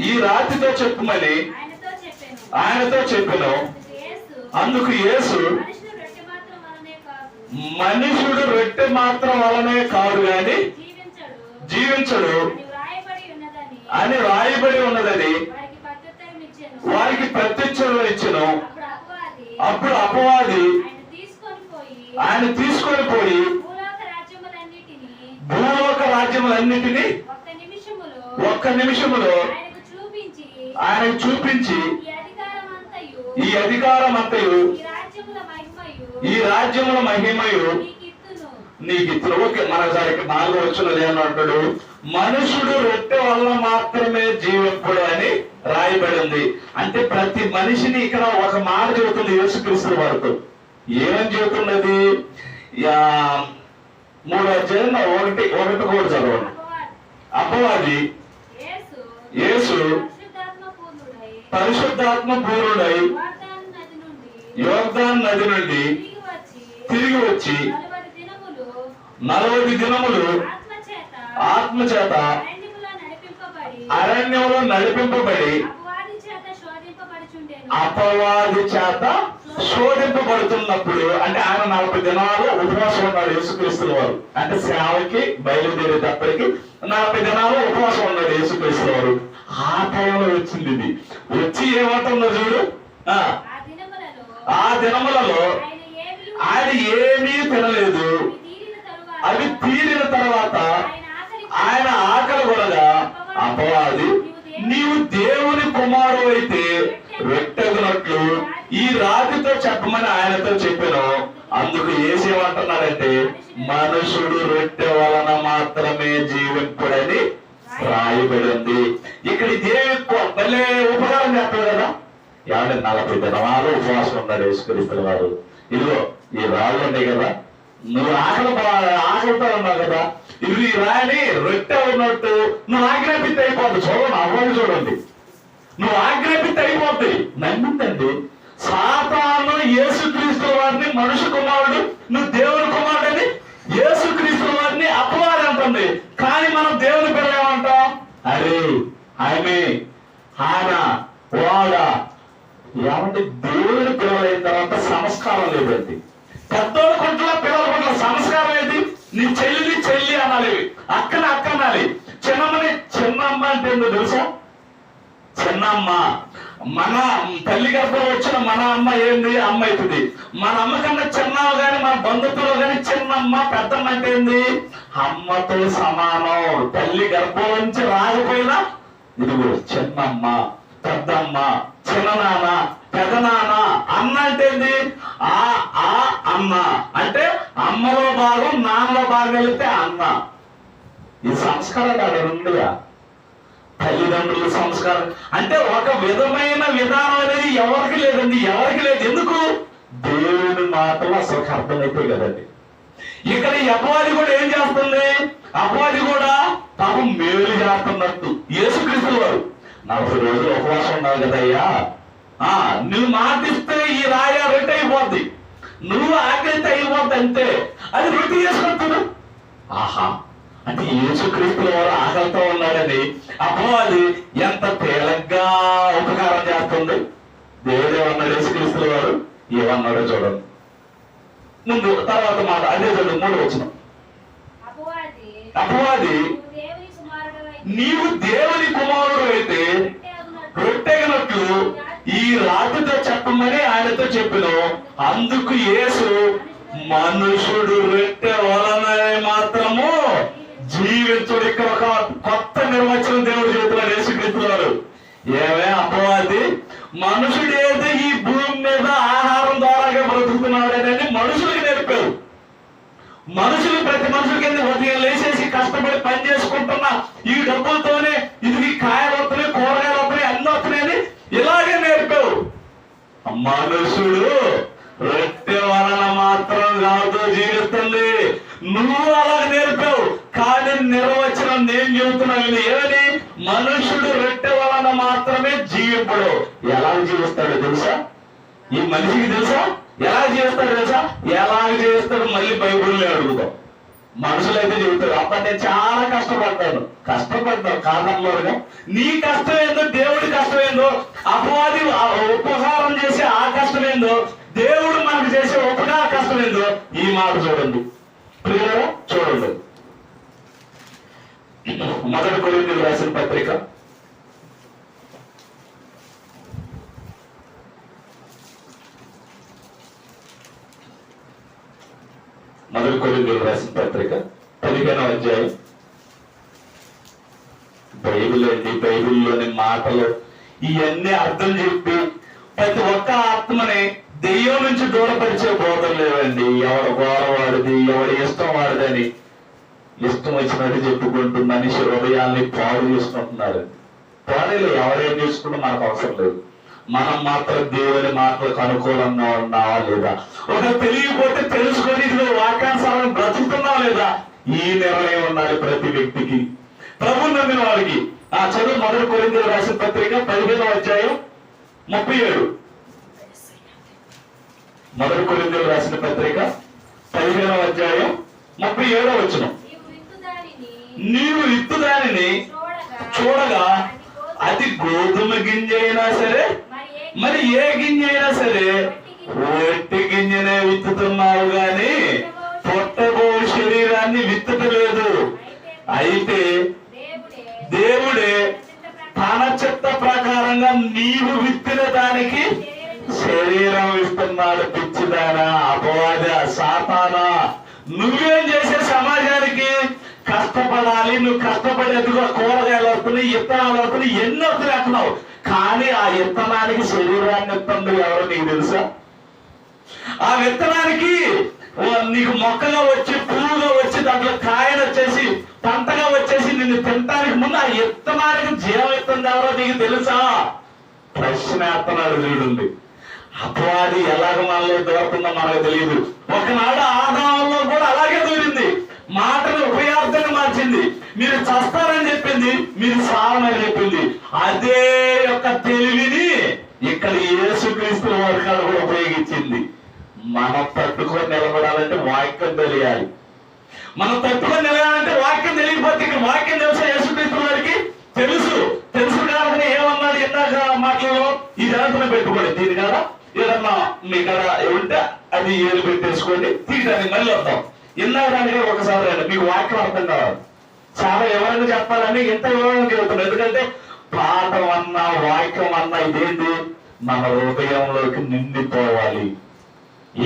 ఈ రాతితో చెప్పుమని ఆయనతో చెప్పెను. అందుకు యేసు, మనుషుడు రొట్టె మాత్రం వలనే కాదు గాని జీవించడు అని రాయబడి ఉన్నదని వారికి ప్రత్యుత్తరం ఇచ్చెను. అప్పుడు అపవాది ఆయన తీసుకొని పోయి భూలోక రాజ్యములన్నిటినీ ఒక్క నిమిషములో ఆయనకు చూపించి ఈ అధికారం అంతయు ఈ రాజ్యముల మహిమయు నీకిత్తును. ఓకే, మనసారి 4వ వచనంలో ఏమంటాడు? మనుషుడు రొట్టె వల్ల మాత్రమే జీవింపుడు అని రాయబడి ఉంది. అంటే ప్రతి మనిషిని ఇక్కడ ఒక మాట చెబుతుంది యేసుక్రీస్తు వారితో. ఏమని చెబుతున్నది? 3వ అధ్యాయం 1 కూడా చదవండి. అపవాది యేసు పరిశుద్ధాత్మ పూర్ణుడై యోర్దాను నది నుండి తిరిగి వచ్చి 40 దినములు ఆత్మచేత అరణ్యంలో నడిపింపబడి అపవాది చేత శోధింపబడుతున్నప్పుడు, అంటే ఆయన 40 దినాలు ఉపవాసం ఉన్నాడు యేసుక్రీస్తు వారు. అంటే సేవకి బయలుదేరేటప్పటికి 40 దినాలు ఉపవాసం ఉన్నాడు యేసుక్రీస్తు వారు. ఆ టైంలో వచ్చింది ఇది. వచ్చి ఏమంటుందో చూడు, ఆ దినములలో ఆయన ఏమీ తినలేదు. అవి తీరిన తర్వాత ఆయన ఆకలి కొనగా అపవాది, నీవు దేవుని కుమారుడు అయితే రొట్టెగునట్లు ఈ రాతితో చెప్పమని ఆయనతో చెప్పాను. అందుకు ఏసేమంటున్నాడంటే, మనుషుడు రొట్టె వలన మాత్రమే జీవింపుడని రాయబడి ఉంది. ఇక్కడ ఇదే భలే ఉపకారం చేస్తారు కదా. 40 దినాలు ఉపవాసం ఉన్నాడు యేసుక్రీస్తు వారు. ఇదిగో ఈ రాళ్ళు ఉన్నాయి కదా, నువ్వు ఆకలితో ఉన్నావు కదా, ఇది ఈ రాని రొట్టె ఉన్నట్టు నువ్వు ఆజ్ఞాపిత అయిపోద్ది. చూడండి, అవ్వాలి చూడండి, నువ్వు ఆజ్ఞాపిత అయిపోద్ది. నమ్మిందండి సాతాను యేసుక్రీస్తు వారిని మనుషు కుమారుడు, నువ్వు దేవుని కుమారుడు అని యేసుక్రీస్తు వారిని అపవాది అంటుంది. కానీ మనం దేవుని పిల్లలు ఏమంటాం? అరే ఆమె ఆయన వాడ ఏమంటే దేవుని పిల్లలైన తర్వాత సంస్కారం లేదండి. పెద్దోళ్ళ కొంట్లో పిల్లల కొంట్లో సంస్కారం ఏది? నీ చెల్లిని చెల్లి అనాలి, అక్కని అక్క అనాలి, చిన్నమ్మని చిన్నమ్మ అంటే ఏందో తెలుసా? చిన్నమ్మ. మన తల్లి గర్భం వచ్చిన మన అమ్మ ఏంది? అమ్మ అవుతుంది. మన అమ్మ కన్నా చిన్నమ్మ గాని మన బంధుత్వంలో గాని చిన్నమ్మ పెద్దమ్మ అంటే ఏంది? అమ్మతో సమానం. తల్లి గర్భం నుంచి రాకపోయినా ఇదిగో చిన్నమ్మ, పెద్దమ్మ, చిన్ననాన్న, పెదనాన్న. అన్న అంటే ఏంది? ఆ అన్న అంటే అమ్మలో భాగం, నాన్నలో భాగం వెళ్తే అన్న. ఈ సంస్కారం కాదు ఉందిగా, తల్లిదండ్రుల సంస్కారం అంటే ఒక విధమైన విధానం అనేది ఎవరికి లేదండి, ఎవరికి లేదు. ఎందుకు? దేవుని మాటలు అసలు అర్థమైతే కదండి. ఇక్కడ ఈ అపవాది కూడా ఏం చేస్తుంది? అపవాది కూడా పాపం మేలు చేస్తున్నట్టు. యేసుక్రీస్తు వారు 40 రోజులు ఉపవాసం ఉన్నావు కదయ్యా, నువ్వు మాటిస్తే ఈ రాయ రొట్టె అయిపోద్ది, నువ్వు ఆకలితే అయిపోద్ది, అంతే. అది రొట్టె చేసుకుంటున్నా. ఆహా, అంటే యేసుక్రీస్తు వారు ఆకలితో ఉన్నాడని అపవాది ఎంత తేలిగ్గా ఉపకారం చేస్తుంది. దేవుడు ఏమన్నాడు యేసుక్రీస్తు వారు? ఏమన్నాడో చూడండి. ముందు తర్వాత మాట అదే చూడండి. 3వ వచనం. అపవాది, నీవు దేవుని కుమారుడు అయితే రొట్టెగునట్లు ఈ రాతితో చెప్పమని ఆయనతో చెప్పిన. అందుకు యేసు, మనుషుడు రొట్టె వలన మాత్రము జీవించుడు. ఇక్కడ ఒక కొత్త నిర్వచనం దేవుడు చెబుతున్నాడు యేసుక్రీస్తు వారు. ఏమే అపవాది, మనుషుడు ఏదో ఈ భూమి మీద ఆహారం ద్వారాగా బ్రతుకుతున్నాడని మనుషులకు నేర్పారు. మనుషులు ప్రతి మనుషులకి ఉదయం లేచేసి కష్టపడి పని చేసుకుంటున్నా ఈ డబ్బులతోనే ఇది కాయలు వస్తున్నాయి, కూరగాయలు వస్తున్నాయి, అన్ని వస్తున్నాయని ఇలాగే నేర్పావు. మనుషుడు రొట్టె వలన మాత్రం కాదు జీవిస్తుంది. నువ్వు అలా నేర్పావు. కానీ నిర్వచనం నేను చెబుతున్నాను ఏమని? మనుషుడు రొట్టె వలన మాత్రమే జీవింపడు. ఎలా జీవిస్తాడో తెలుసా? ఈ మనిషికి తెలుసా ఎలా జీవిస్తాడు? తెలుసా ఎలా జీవిస్తాడు? మళ్ళీ బైబిల్లో అడుగుతాం. మనుషులైతే చెబుతారు, అబ్బా నేను చాలా కష్టపడ్డాను కారణంలోగా. నీ కష్టం ఏందో, దేవుడి కష్టం ఏందో, అపవాది ఉపహారం చేసే ఆ కష్టం ఏందో, దేవుడు మనకు చేసే ఉపకార కష్టం ఏందో, ఈ మాట చూడండి ప్రియులారా, చూడండి. 1 కొరింథీయులకు రాసిన పత్రిక 1 కొరింథీయులకు రాసిన పత్రిక 15వ అధ్యాయం. బైబిల్ అండి, బైబిల్లోని మాటలు ఇవన్నీ అర్థం చెప్పి ప్రతి ఒక్క ఆత్మని దెయ్యం నుంచి దూరపరిచే బోధలు లేవండి. ఎవడు గోరవాడిది, ఎవడి ఇష్టం వాడిదని ఇష్టం వచ్చినట్టు చెప్పుకుంటూ మనిషి హృదయాల్ని పాడు చేసుకుంటున్నారు. పాడేలో ఎవరేం చేసుకుంటూ మనకు అవసరం లేదు. మనం మాత్రం దేవుని మాటలకు అనుకూలంగా ఉన్నావా లేదా, ఒక తెలియకపోతే తెలుసుకొని ఇదిగో వాక్యానుసారం బ్రతుకుతున్నావా లేదా, ఈ నిర్ణయం ఉండాలి ప్రతి వ్యక్తికి, ప్రభు నమ్మిన వారికి. ఆ చదువు 1 కొరింథీయులకు రాసిన పత్రిక 15వ అధ్యాయం 37. 1 కొరింథీయులకు రాసిన పత్రిక 15వ అధ్యాయం 37వ వచనం. నీవు విత్తు దానిని చూడగా అది గోధుమ గింజ అయినా సరే, మరి ఏ గింజ అయినా సరే, ఒట్టి గింజనే విత్తుతున్నావు గాని పొట్టబో శరీరాన్ని విత్తలేదు. అయితే దేవుడే తన చిత్త ప్రకారంగా నీవు విత్తిన దానికి శరీరం ఇస్తున్నాడు. పిచ్చిదానా, అపవాద, సాతానా, నువ్వేం చేసే సమాజానికి కష్టపడాలి. నువ్వు కష్టపడి ఎదుగు కూరగాయలు వస్తున్నాయి, విత్తనాలు వస్తున్నాయి, ఎన్నో వస్తున్నావు. కానీ ఆ విత్తనానికి శరీరాన్ని ఇస్తుంది ఎవరో నీకు తెలుసా? ఆ విత్తనానికి నీకు మొక్కగా వచ్చి, పువ్వుగా వచ్చి, దాంట్లో కాయలు వచ్చేసి, పంటగా వచ్చేసి నిన్ను తినటానికి ముందు ఆ విత్తనానికి జీవం ఇస్తుంది ఎవరో నీకు తెలుసా? ప్రశ్న వేస్తున్నాడు చూడండి. అపవాది ఎలాగ మనలో దూరుతుందో మనకు తెలియదు. ఒకనాడు ఆదాములో కూడా అలాగే దూరింది. మాటను ఉపయార్థంగా మార్చింది. మీరు చస్తారని చెప్పింది, మీరు సావనని చెప్పింది. అదే యొక్క తెలివిని ఇక్కడ యేసుక్రీస్తు వర్గాలు కూడా ఉపయోగించింది. మనం తట్టుకొని నిలబడాలంటే వాక్యం తెలియాలి. మనం తట్టుకొని నిలబడాలంటే వాక్యం తెలియకపోతే, ఇక్కడ వాక్యం తెలుసా యేసుక్రీస్తు వారికి? తెలుసు కాబట్టి ఏమన్నాడు ఇందాక మాటలలో, ఈ జాగ్రత్తలో పెట్టుకోండి, దీని కదా ఏదన్నా మీ కడ ఉంటే అది ఏలు పెట్టేసుకోండి, తీయడానికి మళ్ళీ వద్దాం. ఇందాక దానికి ఒకసారి రండి, మీకు వాక్యం అర్థం కావాలి. చాలా వివరంగా చెప్పాలని ఇంత వివరంగా చెబుతున్నాను. ఎందుకంటే పాఠం అన్నా వాక్యం అన్నా ఇదేంటి, మన హృదయంలోకి నిండిపోవాలి.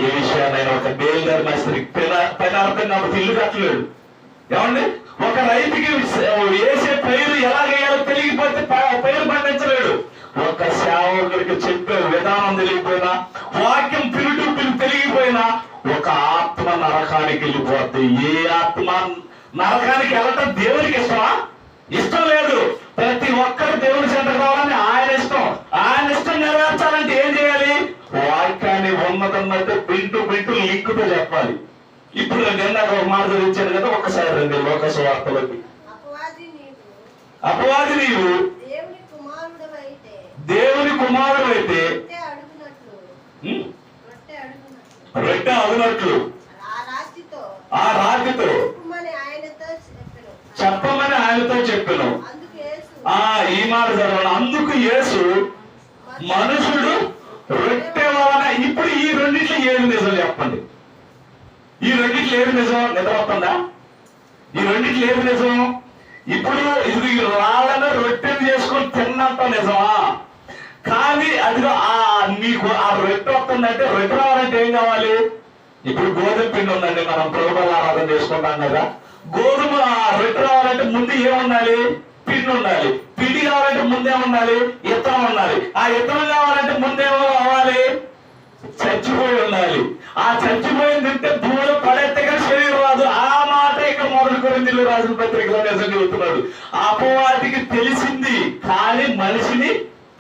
ఏ విషయాన్నైనా ఒక బేల్దారి మేస్త్రి పైన అర్థం కాబట్టి ఇల్లు కట్టలేడు. ఏమండి, ఒక రైతుకి వేసే పైరు ఎలాగేయాలో తెలియకపోతే పైరు పండించలేడు. ఒక సేవకుడికి చెప్పే విధానం తెలియకపోయినా, వాక్యం పిలుటు తెలియకపోయినా ఒక ఆత్మ నరకానికి వెళ్ళిపోద్ది. ఏ ఆత్మ నరకానికి వెళ్ళటం దేవునికి ఇష్టమా? ఇష్టం లేదు. ప్రతి ఒక్కరు దేవుని చెంతకు రావాలని ఆయన ఇష్టం. ఆయన ఇష్టం నెరవేర్చాలంటే ఏం చేయాలి? వాక్యాన్ని ఉన్నదన్నట్టు పింటూ లింకుతో చెప్పాలి. ఇప్పుడు నాకు ఒక మాట ఇచ్చాను కదా, ఒక్కసారి రండి లోక సువార్తలోకి. అపవాది నీవు దేవుని కుమారుడు అయితే రొట్టె అడుగునట్లు ఆ రాతితో చెప్పమని ఆయనతో చెప్పాను. ఈ మాట జరగాలి. అందుకు యేసు మనుషుడు రొట్టె వలన. ఇప్పుడు ఈ రెండిట్లో ఏది నిజం చెప్పండి? ఈ రెండిట్లో ఏది నిజం? నిద్రపోతుందా? ఈ రెండిట్లో ఏది నిజం? ఇప్పుడు ఇది రాళ్ళను రొట్టెలు చేసుకొని తిన్నంత నిజమా? కానీ అదిగో మీకు ఆ రొట్టె వస్తుందంటే, రొట్టె రావాలంటే ఏం కావాలి? ఇప్పుడు గోధుమ పిండి ఉందండి, మనం ప్రభుత్వాలు ఆరాధన చేసుకుంటాం కదా. గోధుమ రొట్టె రావాలంటే ముందు ఏముండాలి? పిండి ఉండాలి. పిండి కావాలంటే ముందే ఉండాలి, ఇత్తనం ఉండాలి. ఆ ఇత్తనం కావాలంటే ముందేమో కావాలి? చచ్చిపోయి ఉండాలి. ఆ చచ్చిపోయింది తింటే భూమిలో పడెత్తగా శరీరం రాదు. ఆ మాట ఇక్కడ 1 కొరింథీయులకు రాసిన పత్రికలో నిజం చెబుతున్నాడు. అపవాదికి తెలిసింది, కానీ మనిషిని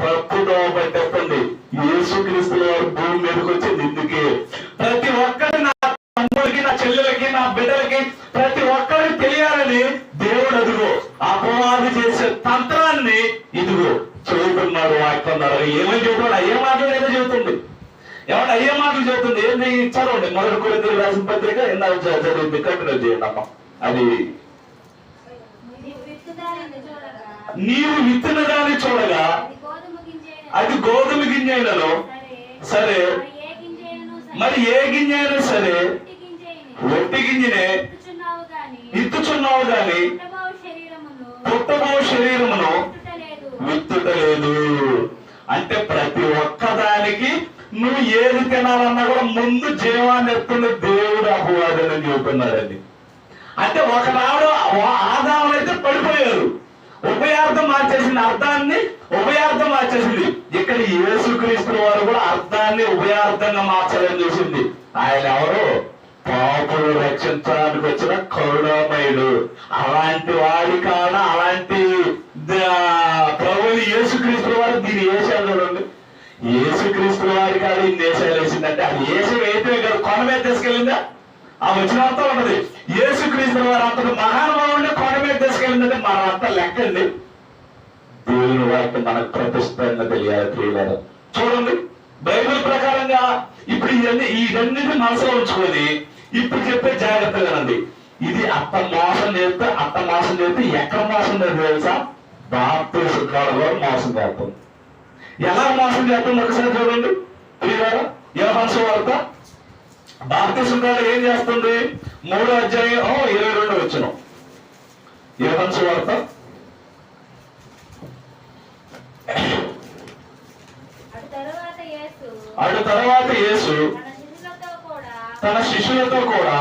తప్పుదో పట్టేస్తుంది. యేసుక్రీస్తు వారు భూమి మీదకి వచ్చింది ఇందుకే. ప్రతి ఒక్కరి, నా తమ్ముడికి, నా చెల్లెలకి, నా బిడ్డలకి, ప్రతి ఒక్కరికి తెలియాలని దేవుడు అదిగో అపవాది చేసే తంత్రాన్ని ఇదిగో చెబుతున్నాడు వాక్యం ద్వారా. ఏమని చెబుతున్నాడు? ఏ మాట్లాడేదో చెబుతుంది. ఏమన్నా అయ్యే మాటలు చెబుతుంది. ఏంటి చదవండి, 1 కొరింథీయులకు రాసిన పత్రిక ఇందాక చదివి కంటిన్యూ చేయండి అమ్మ. అది నీవు విత్తిన దాన్ని చూడగా అది గోధుమ గింజ అయినను సరే, మరి ఏ గింజ అయినా సరే ఒట్టి గింజనే ఇత్తుచున్నావు గాని పుట్టబో శరీరమును విత్తుటలేదు. అంటే ప్రతి ఒక్కదానికి నువ్వు ఏది తినాలన్నా కూడా ముందు జీవాన్ని ఎత్తున్న దేవుడు అపవాదని చెబుతున్నాడండి. అంటే ఒకనాడు ఆదాములు అయితే పడిపోయారు, ఉభయార్థం మార్చేసింది, అర్థాన్ని ఉభయార్థం మార్చేసింది. ఇక్కడ యేసుక్రీస్తు వారు కూడా అర్థాన్ని ఉభయార్థంగా మార్చాలని చూసింది. ఆయన ఎవరు? పాపులు రక్షించడానికి వచ్చిన కరుణామయుడు. అలాంటి వాడి కాడ అలాంటి ప్రభువు యేసుక్రీస్తు వారు దీన్ని వేసాడు చూడండి. యేసుక్రీస్తు వారి కాడ ఇన్ని వేసాలు వేసిందంటే అది వేసం అయితే కదా, కొండ మీద తీసుకెళ్ళిందా? ఆ వచ్చినంతా ఉన్నది. యేసుక్రీస్తు వారు అంతటి మహానుభావుడిని కొండ మీద తీసుకెళ్ళిందంటే మనం అంతా లెక్కండి. దేవుని వారికి మనకు ప్రతిష్టంగా తెలియాలి ప్రియులారా. చూడండి, బైబిల్ ప్రకారంగా ఇప్పుడు ఇవన్నీ మనసులో ఉంచుకొని ఇప్పుడు చెప్పే జాగ్రత్తగానండి. ఇది అత్త మోసం చేస్తే ఎక్కడ మోసం చేస్తే తెలుసా? బాప్తిస్మ కాలంలో మోసం చేస్తుంది. ఎలా మోసం చేస్తుంది ఒకసారి చూడండి ప్రియులారా. యోహాను సువార్త బాప్తిస్మ కాలం ఏం చేస్తుంది? 3వ అధ్యాయం 22వ వచనం. యోహాను సువార్త అటు తర్వాత యేసు తన శిష్యులతో కూడా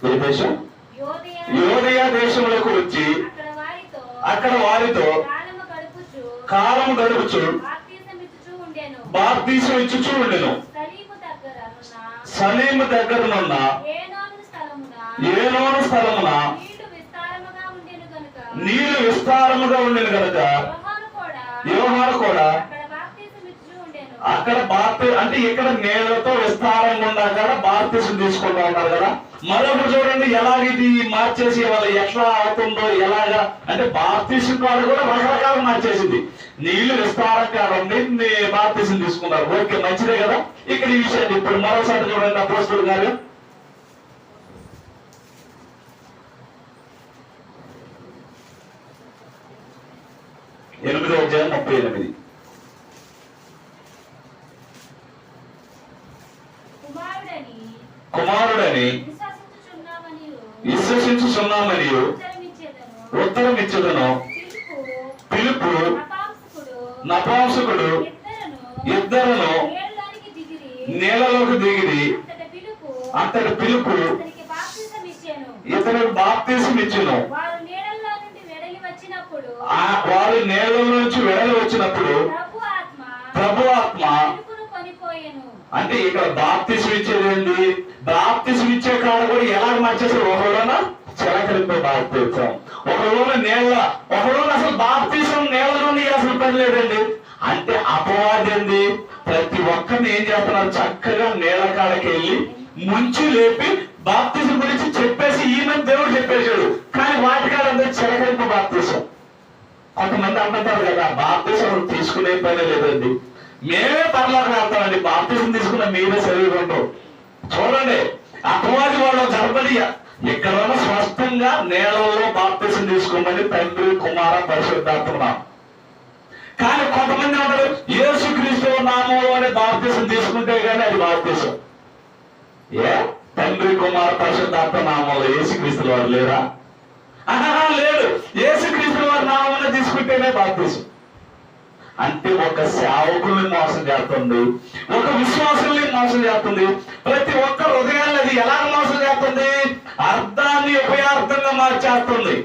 ఏ దేశం? యోదయ దేశములకు వచ్చి అక్కడ వారితో కాలము గడుపుచు బాప్తీసం ఇచ్చుచూ ఉండెను. సలీము దగ్గరనున్న ఏనోను స్థలమున నీళ్లు విస్తారముగా ఉండెను కనుక యోహాను కూడా అక్కడ అంటే ఇక్కడ నేలతో విస్తారంగా ఉన్నారు కదా, బాప్తిసం తీసుకుంటా ఉన్నారు కదా. మరొకటి చూడండి ఎలాగిది మార్చేసి వాళ్ళు ఎట్లా అవుతుందో ఎలాగా అంటే బాప్తిసం కాదు కూడా రకరకాలు మార్చేసింది. నీళ్లు విస్తారంగా ఉండి బాప్తిసం తీసుకున్నారు. ఓకే, మంచిదే కదా. ఇక్కడ ఈ విషయాన్ని ఇప్పుడు మరోసారి చూడండి. అపోస్తలుల కార్యం 8వ అధ్యాయం 38. కుమారుడని విశ్వసించుచున్నామనియు ఉత్తరం ఇచ్చుదను. పిలుపు నపాంసకుడు ఇద్దరును నీళ్ళలోకి దిగిరి. అంతటి పిలుపు ఇతనికి బాప్తిసం ఇచ్చును. వారు నీళ్ళ నుంచి వెడలి వచ్చినప్పుడు ప్రభు ఆత్మ అంటే ఇక్కడ బాప్తిసం ఇచ్చేది ఏంటి? బాప్తిసం ఇచ్చే కాడ కూడా ఎలాగ మార్చేసారు? ఒకరోజున చిలకరింపే బాప్తిసం, ఒకరోజు నీళ్ళ, ఒకరోజు అసలు బాప్తిసం నీళ్ళలోని అసలు పని లేదండి. అంటే అపవాదేంది? ప్రతి ఒక్కరిని ఏం చేస్తున్నారు? చక్కగా నీళ్ళ కాడకి వెళ్ళి ముంచి లేపి బాప్తిసం గురించి చెప్పేసి ఈమెను దేవుడు చెప్పేశాడు. కానీ వాటి కాడంతా చిలకరింపు బాప్తిసం. కొంతమంది అంటారు కదా, బాప్తిసం తీసుకునే పని లేదండి, మేమే పరలోకం వెళ్తామండి, బాప్తిసం తీసుకున్న మీరే శరీరంలో. చూడండి, అపవాది వాళ్ళు జరపడి ఎక్కడ స్పష్టంగా నేలలో బాప్తిసం తీసుకోమని తండ్రి కుమార పరిశుద్ధాత్మ. కానీ కొంతమంది అంటారు యేసుక్రీస్తు నామములోనే బాప్తిసం తీసుకుంటే కానీ అది బాప్తిసం. తండ్రి కుమార పరిశుద్ధాత్మ నామంలో యేసుక్రీస్తు వారు లేరా? లేదు, యేసుక్రీస్తు వారి నామంలో తీసుకుంటేనే బాప్తిసం. అంటే ఒక సేవకుల్ని మోసం చేస్తుంది, ఒక విశ్వాసుల్ని మోసం చేస్తుంది. ప్రతి ఒక్క హృదయాన్ని అది ఎలా మోసం చేస్తుంది? అర్థాన్ని ఉపయార్థంగా మార్చేస్తుంది.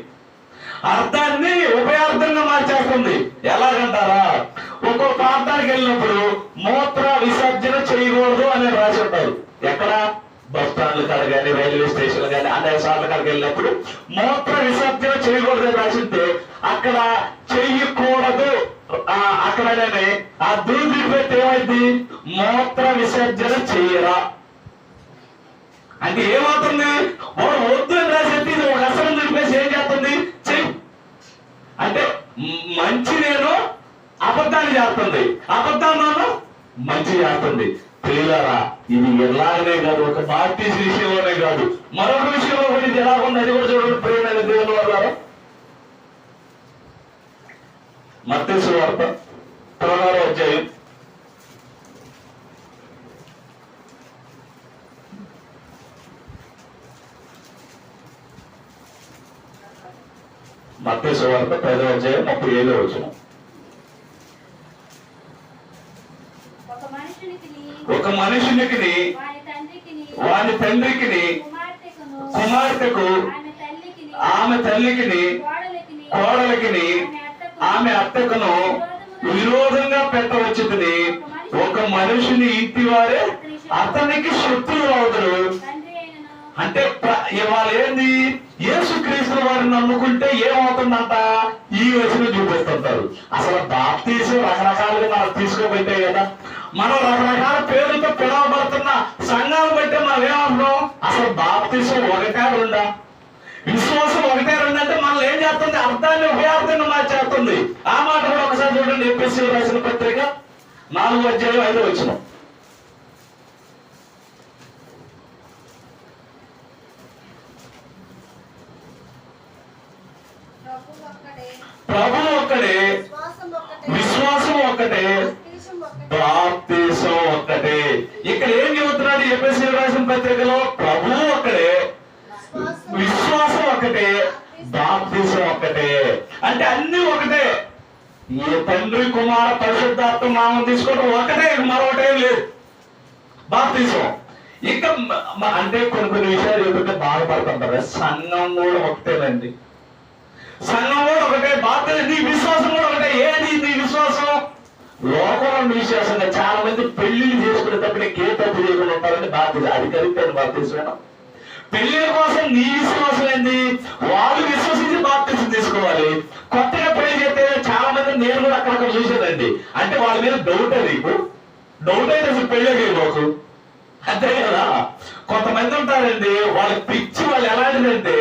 అర్థాన్ని ఉపయార్థంగా మార్చేస్తుంది. ఎలాగంటారా? ఒక్కో ప్రాంతానికి వెళ్ళినప్పుడు మూత్ర విసర్జన చేయకూడదు అని రాసి ఉంటారు. ఎక్కడ? బస్ స్టాండ్ల కాడ కానీ, రైల్వే స్టేషన్లు కానీ, అనేక సార్లు కాడికి వెళ్ళినప్పుడు మూత్ర విసర్జన చేయకూడదు అని రాసింటే అక్కడ చెయ్యకూడదు, అక్కడనే ఆ దూది పెట్టి ఏమైంది? మూత్ర విసర్జన చెయ్యరా అంటే ఏమవుతుంది? వాడు వద్దు అని రాసేది ఒక అసలు చెప్పేసి ఏం చేస్తుంది? చెయ్యి అంటే మంచి నేను అబద్ధాన్ని చేస్తుంది, అబద్ధాన్ని మంచి చేస్తుంది. ప్రియులారా, ఇది ఎలాగనే కాదు, ఒక బాప్టిస్ట్ విషయంలోనే కాదు, మరొక విషయంలో కూడా ఇది ఎలా ఉంది అది కూడా చూడండి. ప్రియమైన దేవుని వారు, మత్తయి సువార్త 16వ అధ్యాయం 37వ వచనం. ఒక మనుషునికి వాని తండ్రికి కుమార్తెకు ఆమె తల్లికి కోడలికి ఆమె అత్తకును విరోధంగా పెట్టవచ్చుతుంది. ఒక మనుషుని ఇంటి వారే అతనికి శత్రువు అవుతారు. అంటే ఇవాళ ఏంది, యేసుక్రీస్తు వారిని నమ్ముకుంటే ఏమవుతుందంట ఈ వచనం చూపిస్తుంటారు. అసలు బాప్తీసం రకరకాలుగా మనం తీసుకోబట్టే కదా, మనం రకరకాల పేర్లతో పిలవబడుతున్న సంఘాలు బట్టి మనం ఏమంటున్నాం, అసలు బాప్తీసం ఒకటే రెండా, విశ్వాసం ఒకటే రెండంటే మనం ఏం చేస్తుంది, అర్థాన్ని ఉపయోగంగా మార్చేస్తుంది. ఆ మాట కూడా ఒకసారి చూడండి. ఎఫెసీయులకు రాసిన పత్రిక 4వ అధ్యాయం 5వ వచనం. ప్రభువు ఒక్కడే, విశ్వాసం ఒక్కటే, బాప్తీసం ఒక్కటే. ఇక్కడ ఏం చెబుతున్నాడు ఎఫెసీయులకు రాసిన పత్రికలో? ప్రభువు ఒక్కడే, విశ్వాసం ఒకటే, బాప్తీసం ఒక్కటే. అంటే అన్ని ఒకటే. ఈ తండ్రి కుమార పరిశుద్ధాత్మ నామం తీసుకోవడం ఒకటే, మరొకటే లేదు. బాప్తీసం ఇక అంటే కొన్ని విషయాలు చెబుతుంటే బాధపడుతుంటారు. సంఘం కూడా ఒకటేనండి, సంఘం కూడా ఒకటే, బాప్తీసం. నీ విశ్వాసం కూడా ఒకటే. ఏది నీ విశ్వాసం? లోకంలో విశ్వాసంగా చాలా మంది పెళ్లిళ్ళు చేసుకునేటప్పుడు ఏ తప్పు చేయకుండా ఉంటారంటే బాప్తీసం. అది కరెక్ట్ బాప్తీసం. పెళ్లి కోసం నీ విశ్వాసం ఏంది? వాళ్ళు విశ్వసించి బాప్తీసం తీసుకోవాలి. కొత్తగా పెళ్లి చేస్తే చాలా మంది, నేను కూడా అక్కడక్కడ చూసేదండి, అంటే వాళ్ళ మీద డౌట్. అది డౌట్ అయితే అసలు పెళ్లి చేయబోకు, అంతే కదా. కొంతమంది ఉంటారండి, వాళ్ళ పిచ్చి వాళ్ళు ఎలాంటిదంటే,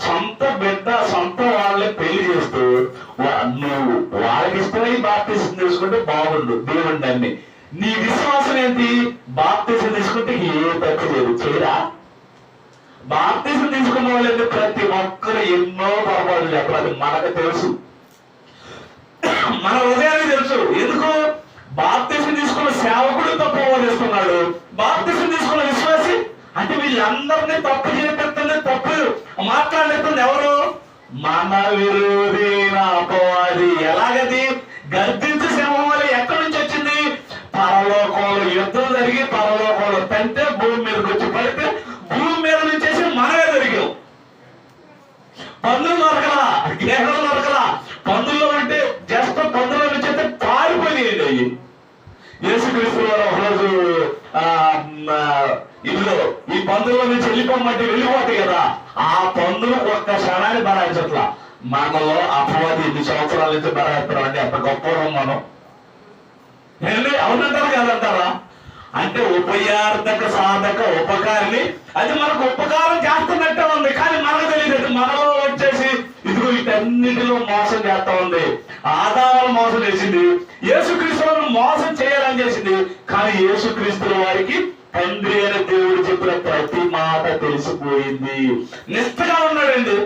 సొంత బిడ్డ సొంత వాళ్ళే పెళ్లి చేస్తూ నువ్వు వాళ్ళకి ఇష్టమై బాప్తీసం తీసుకుంటే బాగుండు దేవుడి అన్ని. నీ విశ్వాసం ఏంటి? బాప్తీసం తీసుకుంటే ఏ తప్పు లేదు, చేయరా. బాప్తీసం తీసుకున్న వాళ్ళంటే ప్రతి ఒక్కరు ఎన్నో పొరపాట్లు చెప్పాలి. అది మనకు తెలుసు, మన హృదయానికి తెలుసు. ఎందుకు? బాప్తీసం తీసుకున్న సేవకుడు తప్పు చేస్తున్నాడు, బాప్తీసం తీసుకున్న విశ్వాసి అంటే వీళ్ళందరినీ తప్పు చేపెడుతుంది, తప్పు మాట్లాడుతుంది ఎవరు? మన విరోధి అపవాది. ఎలాగది? గర్జించి సింహం వల్ల ఎక్కడి నుంచి వచ్చింది? పరలోకంలో యుద్ధం జరిగి పరలోకంలో తంటే భూమి మీదకి వచ్చి పడితే భూమి మీద నుంచేసి మనమే దొరికాం. పందులు దొరకలా, గేదెలు దొరకలా. పందుల్లో అంటే జస్ట్ పందుల నుంచి అయితే పారిపోయినాయండి అవి. యేసుక్రీస్తు వారు ఒకరోజు ఇల్లు ఈ పందుల్లో నుంచి వెళ్ళిపోమంటే వెళ్ళిపోతాయి కదా, ఆ పందులు ఒక్క క్షణాన్ని బరాయించట్లా. మనలో అపవాది 8 సంవత్సరాల నుంచి బరాయిస్తున్నాం అంటే అంత గొప్ప మనం వెళ్ళి అవునంటారా కాదంటారా? అంటే ఉపయార్థక సాధక ఉపకారిని, అది మనకు ఉపకారం చేస్తున్నట్టే ఉంది, కానీ మనకు తెలియదు. మనలో వచ్చేసి ఇదిగో వీటన్నిటిలో మోసం చేస్తా ఉంది. ఆదాలను మోసం చేసింది, యేసుక్రీస్తులను మోసం చేయాలని చేసింది. కానీ యేసుక్రీస్తుల వారికి తండ్రి అయిన దేవుడు చెప్పిన ప్రతి మాట తెలిసిపోయింది. నిష్ఠగా ఉన్నాడండి,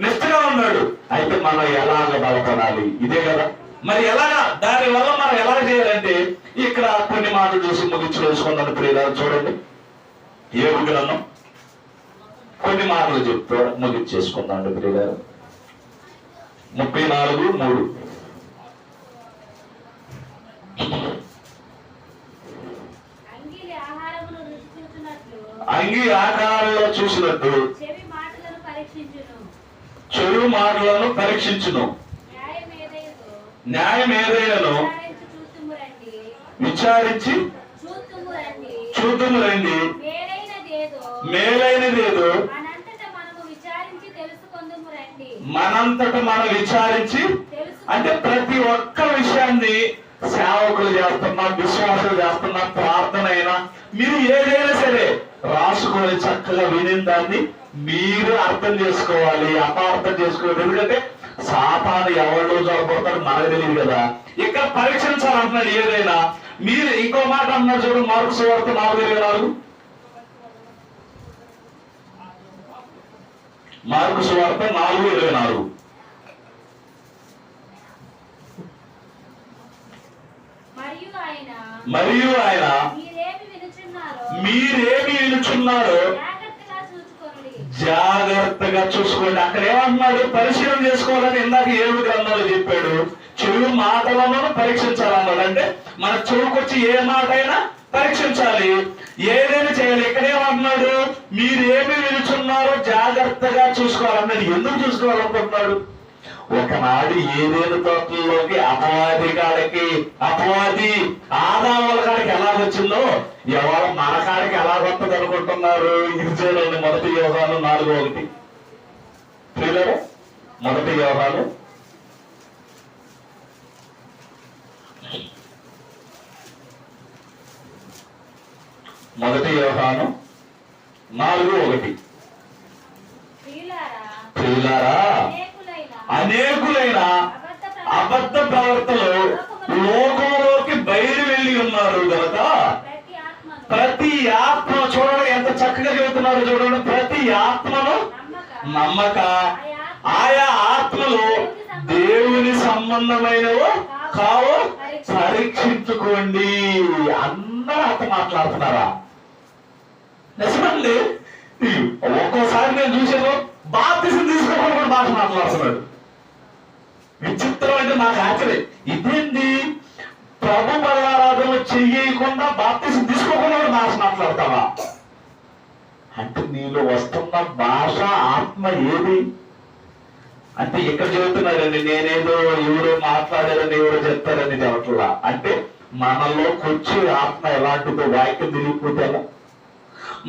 నిష్ఠగా ఉన్నాడు. అయితే మనం ఎలాగ బలపడాలి? ఇదే కదా మరి. ఎలాగా? దాని వల్ల మనం ఎలా చేయాలంటే ఇక్కడ కొన్ని మాటలు చూసి ముగించి వేసుకున్నాను. ప్రియులారా చూడండి, ఏడు గ్రంథం కొన్ని మాటలు చెప్తూ ముగించేసుకున్నాను. ప్రియులారా 34:3 అంగి ఆకారంలో చూసినట్టు చెడు మాటలను పరీక్షించును, న్యాయం ఏదైనాను విచారించి చూద్దుము రండి. మేలైనదేదో మనంతట మనం విచారించి, అంటే ప్రతి ఒక్క విషయాన్ని సేవకులు చేస్తున్నా, విశ్వాసాలు చేస్తున్నా, ప్రార్థన అయినా మీరు ఏదైనా సరే రాసుకొని చక్కగా విని దాన్ని మీరు అర్థం చేసుకోవాలి, అపార్థం చేసుకోవాలి. ఎందుకంటే సాతాను ఎవరిలో చొరబడతాడు మనకు తెలియదు కదా. ఇక్కడ పరీక్షించాలంటున్నాడు ఏదైనా. మీరు ఇంకో మాట అన్నారు చూడు, మార్కు సువార్త 4:24. మార్కు సువార్త 4:24. మరియు ఆయన మీరేమి వినుచున్నారో జాగ్రత్తగా చూసుకోండి. అక్కడ ఏమంటున్నాడు? పరిశీలన చేసుకోవాలని ఇందాక 7 గ్రంథాలు చెప్పాడు. చెడు మాటలను పరీక్షించాలన్నాడు. అంటే మన చెవుకొచ్చి ఏ మాట అయినా పరీక్షించాలి, ఏదైనా చేయాలి. ఇక్కడ ఏమంటున్నాడు? మీరేమి వినుచున్నారో జాగ్రత్తగా చూసుకోవాలన్నాడు. ఎందుకు చూసుకోవాలనుకుంటున్నాడు? ఒకనాడు ఏదేను తోటల్లోకి అపవాది ఆదాముల కాడికి ఎలా వచ్చిందో ఎవరు మన కాడికి ఎలా వస్తుంది అనుకుంటున్నారు? ఇది చూడండి, 1 యోహాను 4:1. ప్రియులారా, 1 యోహాను 4:1. ప్రియులారా, అనేకులైన అబద్ధ ప్రవర్తనలు లోకంలోకి బయలు వెళ్ళి ఉన్నారు కనుక ప్రతి ఆత్మ, చూడండి ఎంత చక్కగా చెబుతున్నారు చూడండి, ప్రతి ఆత్మను నమ్మక ఆయా ఆత్మలు దేవుని సంబంధమైనవో కావో పరీక్షించుకోండి. అందరూ అంత మాట్లాడుతున్నారా? నిజమండి. ఒక్కోసారి నేను చూసాను, బాప్తిసం తీసుకోకుండా కూడా భాష మాట్లాడుతున్నాడు. విచిత్రం. అంటే నాకు ఆశ్చర్యం, ఇదేంటి? ప్రభు బలారాధన చెయ్యకుండా బాప్తిసం తీసుకోకుండా కూడా భాష మాట్లాడతావా? అంటే నీలో వస్తున్న భాష ఆత్మ ఏది అంటే ఇక్కడ చెబుతున్నారండి. నేనేదో ఎవరో మాట్లాడారని ఎవరో చెప్తారని చెప్పట్లా. అంటే మనలో వచ్చే ఆత్మ ఎలాంటిదో వాక్యం తెలియకపోతే ఎలా?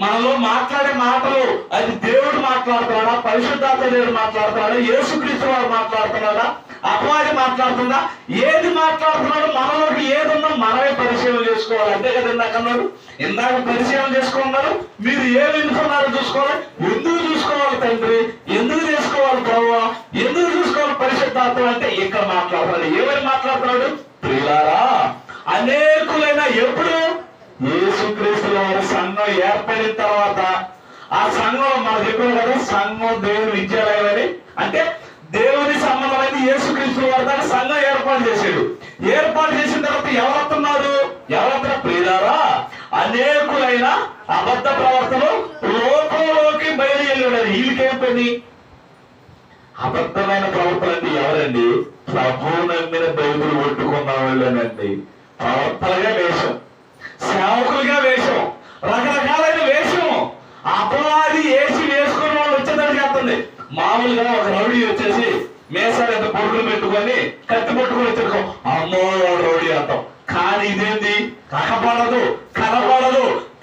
మనలో మాట్లాడే మాటలు అది దేవుడు మాట్లాడుతున్నాడా, పరిశుద్ధాత్మ దేవుడు మాట్లాడుతున్నాడా, యేసుక్రీస్తు వారు మాట్లాడుతున్నాడా, అపవాది మాట్లాడుతుందా? ఏది మాట్లాడుతున్నాడు? మనలోకి ఏది ఉందో మనమే పరిశీలన చేసుకోవాలి. అంతే కదా ఇందాక పరిశీలన చేసుకున్నారు. మీరు ఏమి వినుకున్నారో చూసుకోవాలి. ఎందుకు చూసుకోవాలి తండ్రి? ఎందుకు చేసుకోవాలి ప్రభువా? ఎందుకు చూసుకోవాలి పరిశుద్ధాత్మ? అంటే ఇక్కడ మాట్లాడుతున్నాడు. ఏమని మాట్లాడుతున్నాడు? ప్రియులారా, అనేకులైన ఎప్పుడు యేసుక్రీస్తు వారి సంఘం ఏర్పడిన తర్వాత, ఆ సంఘం మనం చెప్పారు కదా, సంఘం దేవుని విద్యాలయం అని. అంటే దేవుని సంబంధమైన యేసుక్రీస్తు వారి దాన్ని సంఘం ఏర్పాటు చేశాడు. ఏర్పాటు చేసిన తర్వాత ఎవరొస్తున్నారు? ప్రియులారా, అనేకులైన అబద్ధ ప్రవర్తనలు లోకంలోకి బయలుదేరాడు. వీళ్ళకేం పని? అబద్ధమైన ప్రవర్తన అంటే ఎవరండి? ప్రభు నమ్మిన బైబిల్ పట్టుకున్న వాళ్ళేనండి. ప్రవర్తనగా వేషం, సేవకులుగా వేషం, రకరకాలైన వేషం. అపవాది వేసి వేసుకున్న వాళ్ళు వచ్చేదాన్ని చేస్తుంది. మామూలుగా ఒక రౌడీ వచ్చేసి మేసాలు ఎంత పొడుగులు పెట్టుకొని కత్తి పట్టుకొని వచ్చేసుకో, అమ్మో రౌడీ అంటాం. కానీ ఇదేంటి? కనపడదు.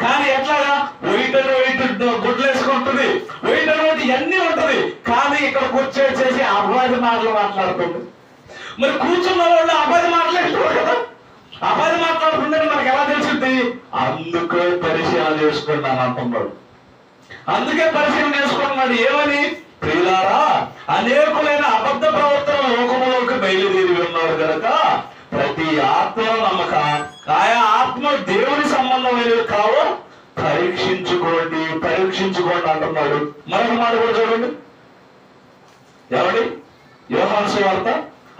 కానీ ఎట్లాగా? వైట్ గుడ్లు వేసుకుంటుంది, వైట్ ఇవన్నీ ఉంటది. కానీ ఇక్కడికి వచ్చేసేసి అపవాది మాటలు మాట్లాడుతుంది. మరి కూర్చున్న వాళ్ళు అపవాది మాట్లాడుతున్నారు కదా. అపవాది మాట్లాడుతుందని మనకు ఎలా తెలిసింది? అందుకే పరిశీలన చేసుకున్నాను అంటున్నాడు. అందుకే పరిశీలన చేసుకున్నాడు. ఏమని? ప్రియులారా, అనేకులైన అబద్ధ ప్రవర్తన లోకములోకి బయలుదేరి ఉన్నారు కనుక ప్రతి ఆత్మ నమ్మక ఆయా ఆత్మ దేవుని సంబంధమైనవి కావో పరీక్షించుకోండి అంటున్నాడు. మరొక మాట కూడా చూడండి. ఏమండి? యోహాను సువార్త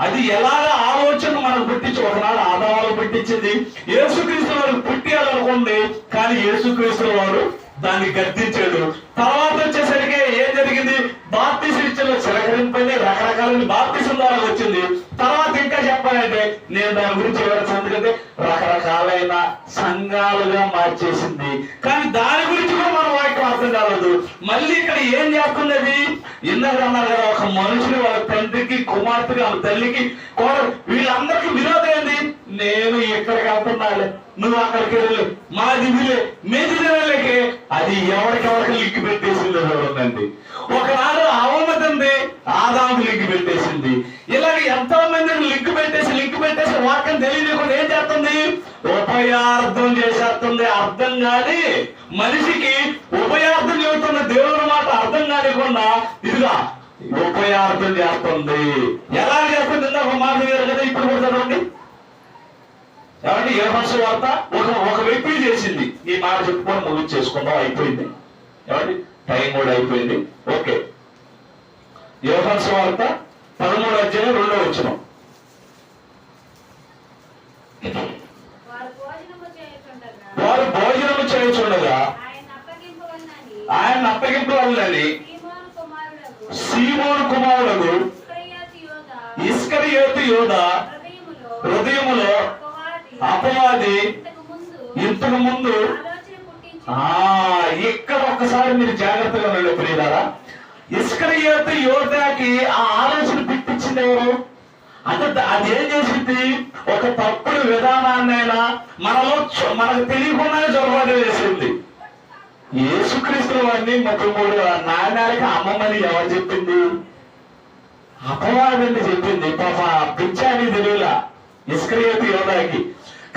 అది ఎలాగ ఆలోచన మనకు పుట్టించి, ఒకనాడు ఆదాము పుట్టించింది, యేసుక్రీస్తు వారు పుట్టియాలనుకోండి. కానీ యేసుక్రీస్తు వారు దాన్ని గద్దించాడు. తర్వాత వచ్చేసరికి ఏం జరిగింది? బాప్తిసం ఇచ్చిన చిలకరింపని రకరకాల బాప్తిసం ద్వారా వచ్చింది. తర్వాత ఇంకా చెప్పాలంటే నేను దాని గురించి వివరించాను. ఎందుకంటే రకరకాలైన సంఘాలుగా మార్చేసింది. కానీ దాని గురించి కూడా మన వాక్యం అర్థం కాలేదు. మళ్ళీ ఇక్కడ ఏం చేస్తుంది? అది ఇందాక అన్నారు కదా, ఒక మనుషులు వాళ్ళ తండ్రికి, కుమార్తెకి, వాళ్ళ తల్లికి, వీళ్ళందరికీ విరోధం ఏంది? నేను ఇక్కడికి వెళ్తున్నాలే, నువ్వు అక్కడికి వెళ్ళు, మాది విలే, మీది తినలేకే. అది ఎవరికెవరికి లింక్ పెట్టేసిందో చూడండి. ఒకనాడు అవమతంది ఆదాము లింక్ పెట్టేసింది. ఇలాగ ఎంతో మందిని లింక్ పెట్టేసి వాక్యం తెలియకుండా ఏం చేస్తుంది? ఉపయార్థం చేసేస్తుంది. అర్థం కాని మనిషికి ఉపయార్థం చెబుతున్న దేవుని మాట అర్థం కానికుండా ఇదిగా ఉపయార్థం చేస్తుంది. ఎలా చేస్తుంది? ఒక మాట కదా, ఇప్పుడు కూడా చదవండి. ఏమంటే యోహాను సువార్త ఒక వ్యక్తి చేసింది. ఈ మాట చెప్పుకొని ముగించేసుకుందాం, అయిపోయింది. ఏమండి టైం కూడా అయిపోయింది. ఓకే, యోహాను సువార్త 13వ అధ్యాయం 2వ వచనం. వారు భోజనము చేయుచుండగా ఆయన అప్పగింపవలనని సీమోను కుమారుడు ఇస్కరియోతు యోదా హృదయములో అపవాది ఇంతకు ముందు ఇక్కడ ఒక్కసారి మీరు జాగ్రత్తగా ఉండండి ప్రియులారా. ఇస్కరియోతు యోదాకి ఆ ఆలోచన పిట్టించింది ఎవరు అంటే అదేం చేసింది? ఒక తప్పుడు విధానాన్నైనా మనకు తెలియకుండానే చొరబాటు వేసింది. యేసుక్రీస్తు వారిని 33 నాణ్యాలకి అమ్మమ్మని ఎవరు చెప్పింది? అపవాదని చెప్పింది. పాప పిచ్చాని తెలియలా ఇస్కరియోతు యోదాకి.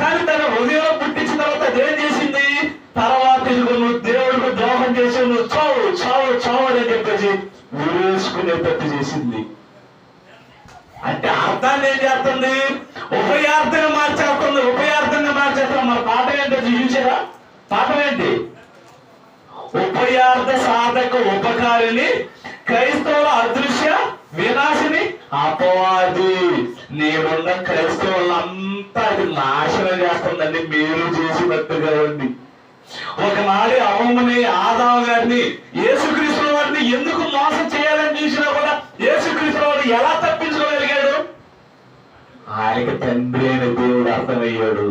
కానీ తన హృదయంలో పుట్టించిన తర్వాత అదేం చేసింది? తర్వాత నువ్వు దేవుడికి ద్రోహం చేసి నువ్వు చావు చావు చావు అని చెప్పేసి ఉరేసుకునేటట్టు చేసింది. అంటే అర్థాన్ని ఏం చేస్తుంది? ఉపయార్థంగా మార్చేస్తుంది. ఉపయార్థంగా మార్చేస్తాం. మన పాఠం ఏంటో చూసారా? పాఠం ఏంటి? ఉపయార్థ సాధక ఉపకారిని క్రైస్తవుల అదృశ్య వినాశిని అపవాది. నేనున్న క్రైస్తవులంతా అది నాశనం చేస్తుందండి, మీరు చేసినట్టుగా ఉంది. ఒకనాడు అమ్మమ్మని ఆదాము గారిని యేసుక్రీస్తు వారిని ఎందుకు మోసం చేయాలని చూసినా కూడా యేసుక్రీస్తు వారు ఎలా తప్పించుకోగలిగాడు? ఆయనకి తండ్రి అయిన దేవుడు అర్థమయ్యాడు.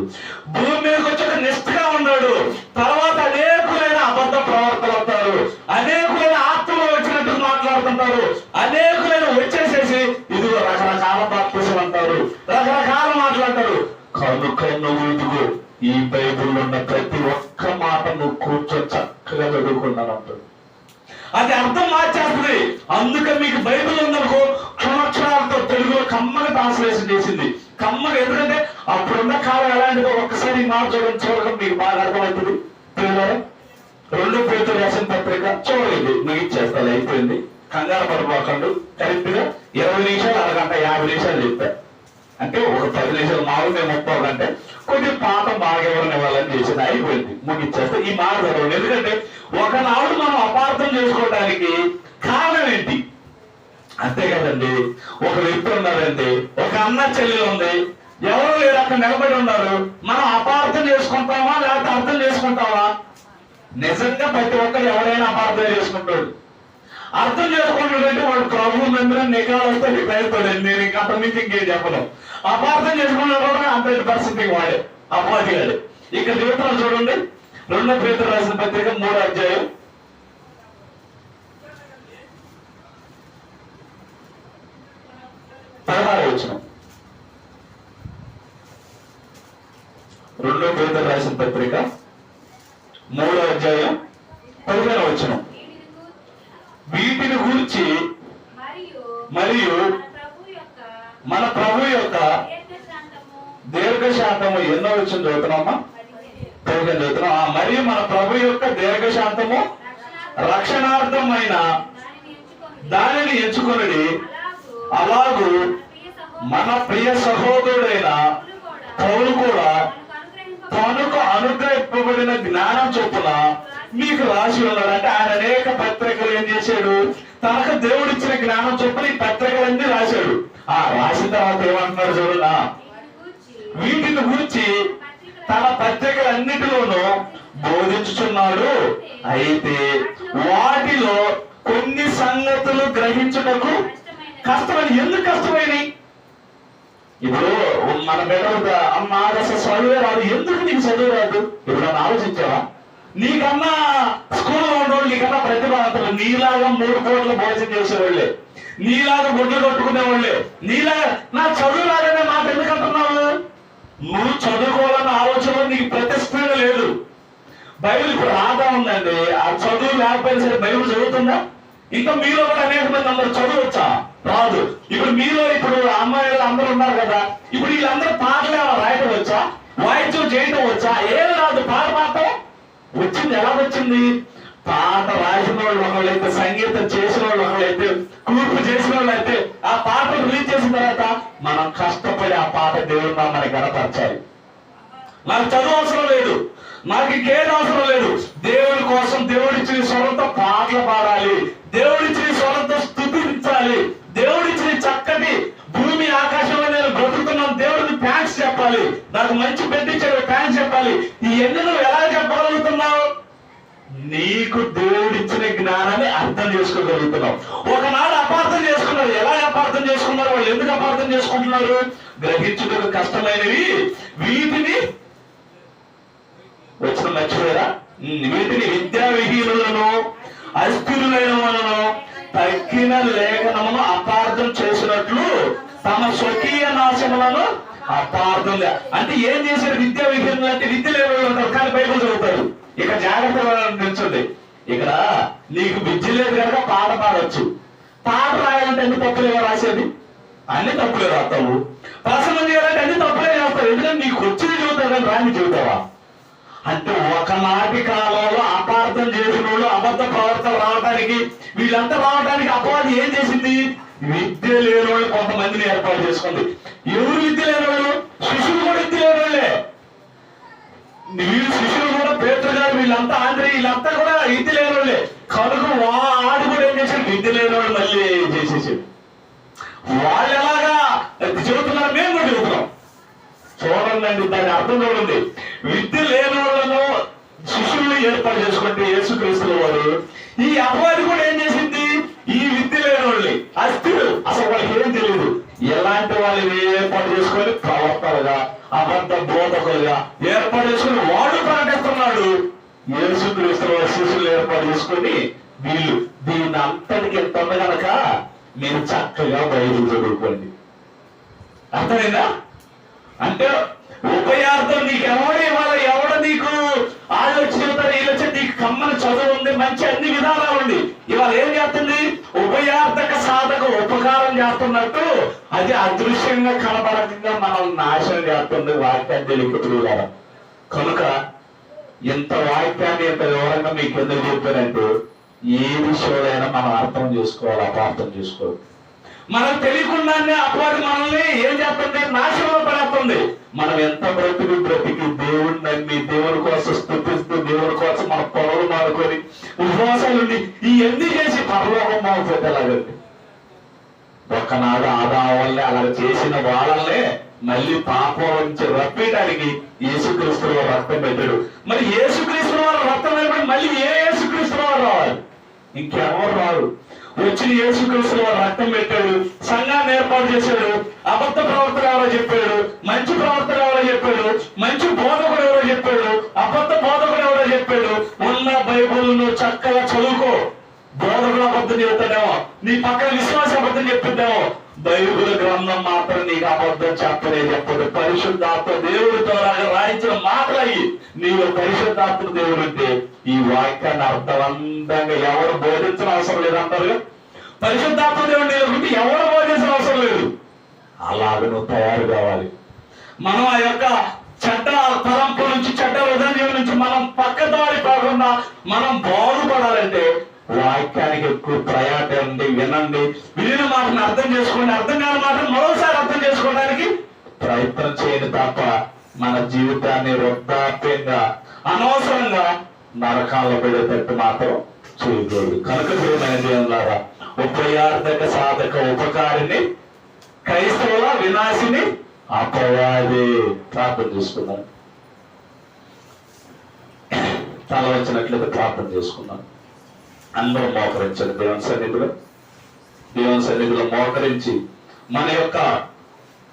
భూమి మీదకి వచ్చి ఒక నిష్ఠగా ఉన్నాడు. తర్వాత అనేకులైన అబద్ధ ప్రవర్తన అవుతారు, అనేకులైన ఆత్మలో వచ్చినట్టు మాట్లాడుతుంటారు, అనేకులైన వచ్చేసేసి ఇదిగో రకరకాల బాప్తిసం అంటారు, రకరకాల మాట్లాడతారు. కనుక నువ్వు ఇదిగో ఈ బైబిల్లో ఉన్న ప్రతి ఒక్క మాట నువ్వు కూర్చొని చక్కగా చదువుకున్నాను అంటాడు. అది అర్థం మార్చేస్తుంది. అందుకే మీకు బైబిల్ ఉందనుకో క్షణాక్షరాలతో తెలుగులో కమ్మగా ట్రాన్స్లేషన్ చేసింది. కమ్మగా, ఎందుకంటే అప్పుడున్న కాలం ఎలాంటిదో ఒక్కసారి మాట చూడడం మీకు బాగా అర్థమవుతుంది. 2 పేతురు రాసిన పత్రిక చూడండి, ముగించేస్తాను, అయిపోయింది. కంగారు పడిపోకండు. కరెక్ట్ గా 20 నిమిషాలు, అరగంట 50 నిమిషాలు చెప్తా. అంటే ఒక 10 నిమిషాలు మామూలు మేము 30 గంటే కొద్ది పాఠం బాగా ఎవరిని ఇవ్వాలని చేసింది, అయిపోయింది, ముగించేస్తే ఈ మాట చదవండి. ఎందుకంటే ఒకనాడు మనం అపార్థం చేసుకోవడానికి కారణం ఏంటి? అంతే కదండి. ఒక వ్యక్తి ఉన్నారండి, ఒక అన్న చెల్లెలు ఉంది, ఎవరు లేరు, అక్కడ నిలబడి ఉన్నారు. మనం అపార్థం చేసుకుంటామా లేకపోతే అర్థం చేసుకుంటామా? నిజంగా ప్రతి ఒక్కరు ఎవరైనా అపార్థం చేసుకుంటాడు. అర్థం చేసుకుంటాడంటే వాడు ప్రభు మందిరం నిఘాలు వస్తే నీకు అయిపోతాడు. నేను ఇంకా అంత నుంచి ఇంకేం చెప్పను. అపార్థం చేసుకున్నాడు 100% వాడే అపవాది గాడు. ఇక్కడ జీవితంలో చూడండి, 2 పేతురు రాసిన పత్రిక 3వ అధ్యాయం 16వ వచనం. 2 పేతురు రాసిన పత్రిక 3వ అధ్యాయం 15వ వచనం. వీటిని గూర్చి మరియు మన ప్రభు యొక్క దీర్ఘశాంతము ఎన్నో వచ్చిన చదువుతున్నామా? 15 చదువుతున్నాం. మరియు మన ప్రభు యొక్క దీర్ఘశాంతము రక్షణార్థమైన దానిని ఎంచుకొనడి. అలాగూ మన ప్రియ సహోదరుడైన పౌలు కూడా తనకు అనుగ్రహింపబడిన జ్ఞానం చొప్పున మీకు రాసి ఉన్నాడు. అంటే ఆయన అనేక పత్రికలు ఏం చేశాడు? తనకు దేవుడిచ్చిన జ్ఞానం చొప్పున ఈ పత్రికలన్నీ రాశాడు. ఆ రాసిన తర్వాత ఏమంటున్నాడు చూడనా? వీటిని గురించి తన పత్రికలన్నిటిలోనూ బోధించుచున్నాడు. అయితే వాటిలో కొన్ని సంగతులు గ్రహించుటకు కష్టమని. ఎందుకు కష్టమైనవి? ఇప్పుడు మన బిడ్డలు అమ్మా అసలు చదువే రాదు, ఎందుకు నీకు చదువు రాదు? ఇప్పుడు నన్ను ఆలోచించావా? నీకన్నా స్కూల్లో ఉండేవాళ్ళు, నీకన్నా ప్రతిభావంతులు, నీలాగా 3 కోట్ల భోజనం చేసేవాళ్ళే, నీలాగా గుడ్లు కొట్టుకునేవాళ్ళే, నీలాగా నా చదువు రాదనే మాట ఎందుకు అంటున్నావు? నువ్వు చదువుకోవాలన్న ఆలోచన నీకు ప్రతిస్పృహ లేదు. బైబిల్ ఇప్పుడు రాదా ఉందండి, ఆ చదువు లేకపోయినా సరే బైబిల్ చదువుతుందా? ఇంకా మీలో కూడా అనేక మంది అందరూ చదువు వచ్చా? రాదు. ఇప్పుడు మీలో ఇప్పుడు అమ్మాయిలు అందరూ ఉన్నారు కదా, ఇప్పుడు వీళ్ళందరూ పాటలు రాయటం వచ్చా? వాయిద్యం చేయటం వచ్చా? ఏం రాదు. పాట మాత్రం వచ్చింది. ఎలా వచ్చింది? పాట రాసిన వాళ్ళు ఒకళ్ళైతే, సంగీతం చేసిన వాళ్ళు ఒకళ్ళైతే, కూర్పు చేసిన వాళ్ళు అయితే, ఆ పాటలు రిలీజ్ చేసిన తర్వాత మనం కష్టపడి ఆ పాట దేవుడు మనకి గణపరచాలి. నాకు చదువు అవసరం లేదు, నాకు ఇంకేం అవసరం లేదు. దేవుడి కోసం దేవుడిచ్చిన స్వరంతో పాటలు పాడాలి, దేవుడిచ్చిన స్వరంతో స్తుతించాలి, దేవుడిచ్చిన చక్కటి భూమి ఆకాశంలో నేను బ్రతుకుతున్నాను, దేవుడికి థ్యాంక్స్ చెప్పాలి, నాకు మంచి పెట్టించాడు థ్యాంక్స్ చెప్పాలి. ఇవన్నీ నువ్వు ఎలా చెప్పగలుగుతున్నావు? నీకు దేవుడిచ్చిన జ్ఞానాన్ని అర్థం చేసుకోగలుగుతున్నావు. ఒకనాడు అపార్థం చేసుకున్నారు. ఎలా అపార్థం చేసుకున్నారు? వాళ్ళు ఎందుకు అపార్థం చేసుకుంటున్నారు? గ్రహించుటకు కష్టమైనవి వీటిని వచ్చిన మర్చిపోయారా? వీటిని విద్యా విహీనులను అస్థిరులైన వాళ్ళను తగ్గిన లేఖనమును అపార్థం చేసినట్లు తమ స్వకీయ నాశములను అపార్థం. అంటే ఏం చేశారు? విద్యా విహీనులు అంటే విద్య లేని వాళ్ళు ఉంటారు కానీ బైబిల్ చదువుతారు. ఇక జాగ్రత్తగా నిల్చుంది. ఇక్కడ నీకు విద్య లేదు కనుక పాట పాడవచ్చు. పాట రాయాలంటే అన్ని తప్పులేగా రాసేది, అన్ని తప్పులే రాస్తావు. ప్రసంగం చేయాలంటే అన్ని తప్పులే చేస్తావు. ఎందుకంటే నీకు వచ్చింది చెబుతావు కానీ రాని చెబుతావా? అంటే ఒకనాటి కాలంలో అపార్థం చేసిన వాళ్ళు, అబద్ధ ప్రవర్తన రావడానికి, వీళ్ళంతా రావడానికి అపవాది ఏం చేసింది? విద్య లేని వాళ్ళు కొంతమందిని ఏర్పాటు చేసుకుంది. ఎవరు విద్య లేని వాళ్ళు? శిష్యులు కూడా విద్య లేని వాళ్ళే. వీళ్ళు శిష్యులు కూడా, పేతురు గారు, వీళ్ళంతా ఆంధ్రీ, వీళ్ళంతా కూడా విద్య లేని వాళ్ళే. కనుక వాడు కూడా ఏం చేశాడు? విద్య లేని వాళ్ళు మళ్ళీ చేసేసాడు. వాళ్ళు ఎలాగా చెబుతున్నారు, మేము కూడా చెబుతున్నాం. చూడండి, దాని అర్థం చూడండి. విద్య లేని వాళ్ళను శిష్యుల్ని ఏర్పాటు చేసుకుంటే యేసుక్రీస్తుల వారు, ఈ అపవాది కూడా ఏం చేసింది? ఈ విద్య లేని వాళ్ళని, అస్థిరు, అసలు వాళ్ళకి ఏం తెలియదు, ఎలాంటి వాళ్ళని ఏర్పాటు చేసుకొని ప్రవర్తనగా, అబద్ధ బోధకులుగా ఏర్పాటు చేసుకుని వాడు ప్రకటిస్తున్నాడు. యేసుక్రీస్తుల వారి శిష్యులు ఏర్పాటు చేసుకొని వీళ్ళు దీన్ని అంతటికి ఎంత ఉంది కనుక మీరు చక్కగా బైబిల్ చదువుకోండి. అర్థమైందా? అంటే ఉపయార్థం నీకు ఎవరు ఇవ్వాలి? ఎవడ నీకు ఆలోచన చెబుతారు, వీళ్ళొచ్చి నీకు కమ్మని చదువు ఉంది, మంచి అన్ని విధానాలు ఉంది. ఇవాళ ఏం చేస్తుంది? ఉపయార్థక సాధక ఉపకారం చేస్తున్నట్టు అది అదృశ్యంగా కనబడకంగా మనం నాశనం చేస్తుంది వాక్యాన్ని తెలియదు. కనుక ఇంత వాక్యాన్ని ఇంత వివరంగా మీకు ఎందుకు చెప్పారంటే, ఏ విషయంలో మనం అర్థం చేసుకోవాలి, అపార్థం చేసుకోవాలి. మనం తెలియకుండానే అపవాది మనల్ని ఏం చేస్తుంది? నాశనంలో పడేస్తుంది. మనం ఎంత బ్రతికి దేవుడిని నమ్మి, దేవుడి కోసం స్తుతిస్తూ, దేవుడి కోసం మన పొలలు మారుకొని ఉపవాసాలు ఇవన్నీ చేసి పరలోకం మారిపోతేలాగండి. ఒక్కనాడు ఆదాం వల్లే అలా చేసిన వాళ్ళనే మళ్ళీ పాపం నుంచి రప్పేయడానికి యేసుక్రీస్తు వారు రక్తం పెట్టాడు. మరి యేసుక్రీస్తు వారు రక్తం పెట్టాడు, మళ్ళీ ఏ యేసుక్రీస్తు వారు రావాలి? ఇంకెవరు రారు. వచ్చిన యేసుక్రీస్తు వారు రక్తం పెట్టాడు, సంఘాన్ని ఏర్పాటు చేశాడు, అబద్ధ ప్రవర్తన ఎవరో చెప్పాడు, మంచి ప్రవర్తన ఎవరో చెప్పాడు, మంచి బోధకుడు ఎవరో చెప్పాడు, అబద్ధ బోధకుడు ఎవరో చెప్పాడు. ఉన్న బైబుల్ నువ్వు చక్కగా చదువుకో. బోధకుడు అబద్ధం చెబుతాడేమో, నీ పక్కన విశ్వాస అబద్ధం చెప్తుండేమో, బైబిల్ గ్రంథం మాత్రం నీకు అబద్ధం చెప్పదు. పరిశుద్ధాత్మ దేవుడి ద్వారా రాయించిన మాటలయ్యి నీవు పరిశుద్ధాత్మ దేవుడు ఉంటే ఈ వాక్యాన్ని అర్థవంతంగా ఎవరు బోధించిన అవసరం లేదు అంటారు. పరిశుద్ధాత్మ దేవుడు నీకు ఎవరు బోధించిన అవసరం లేదు. అలాగ నువ్వు తయారు కావాలి. మనం ఆ యొక్క చెడ్డ తలంపు నుంచి, చెడ్డ హృదయం నుంచి మనం పక్కదారి కాకుండా మనం బాగుపడాలంటే వాక్యానికి ఎక్కువ ప్రయాణం ఉంది. వినండి, విని మాటను అర్థం చేసుకోండి. అర్థం కాని మాటను మరోసారి అర్థం చేసుకోవడానికి ప్రయత్నం చేయని తప్ప మన జీవితాన్ని వృద్ధాప్యంగా అనవసరంగా నరకాల్లో పడేటట్టు మాత్రం చేయకూడదు. కనుక ప్రియమైన దేవులారా, ఉపయార్థక సాధక ఉపకారిని క్రైస్తవుల వినాశిని అపవాది. ప్రార్థన చేసుకున్నాను. తల వచ్చినట్లయితే ప్రార్థన చేసుకున్నాను. అందరూ మోకరించండి. దేవుని సన్నిధిలో మోకరించి మన యొక్క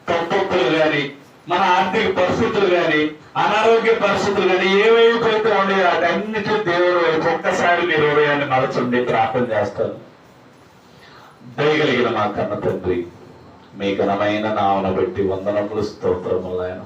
తప్పులు కానీ, మన ఆర్థిక పరిస్థితులు కానీ, అనారోగ్య పరిస్థితులు కానీ ఏవైతే ఉండే వాటన్నిటి దేవుడు వైపు ఒక్కసారి మీరు హృదయాన్ని మలచండి. ప్రార్థన చేస్తాను. దయగలిగిన మా కన్న తండ్రి, మీ ఘనమైన నామను బట్టి వందనములు, స్తోత్రములు. ఆయన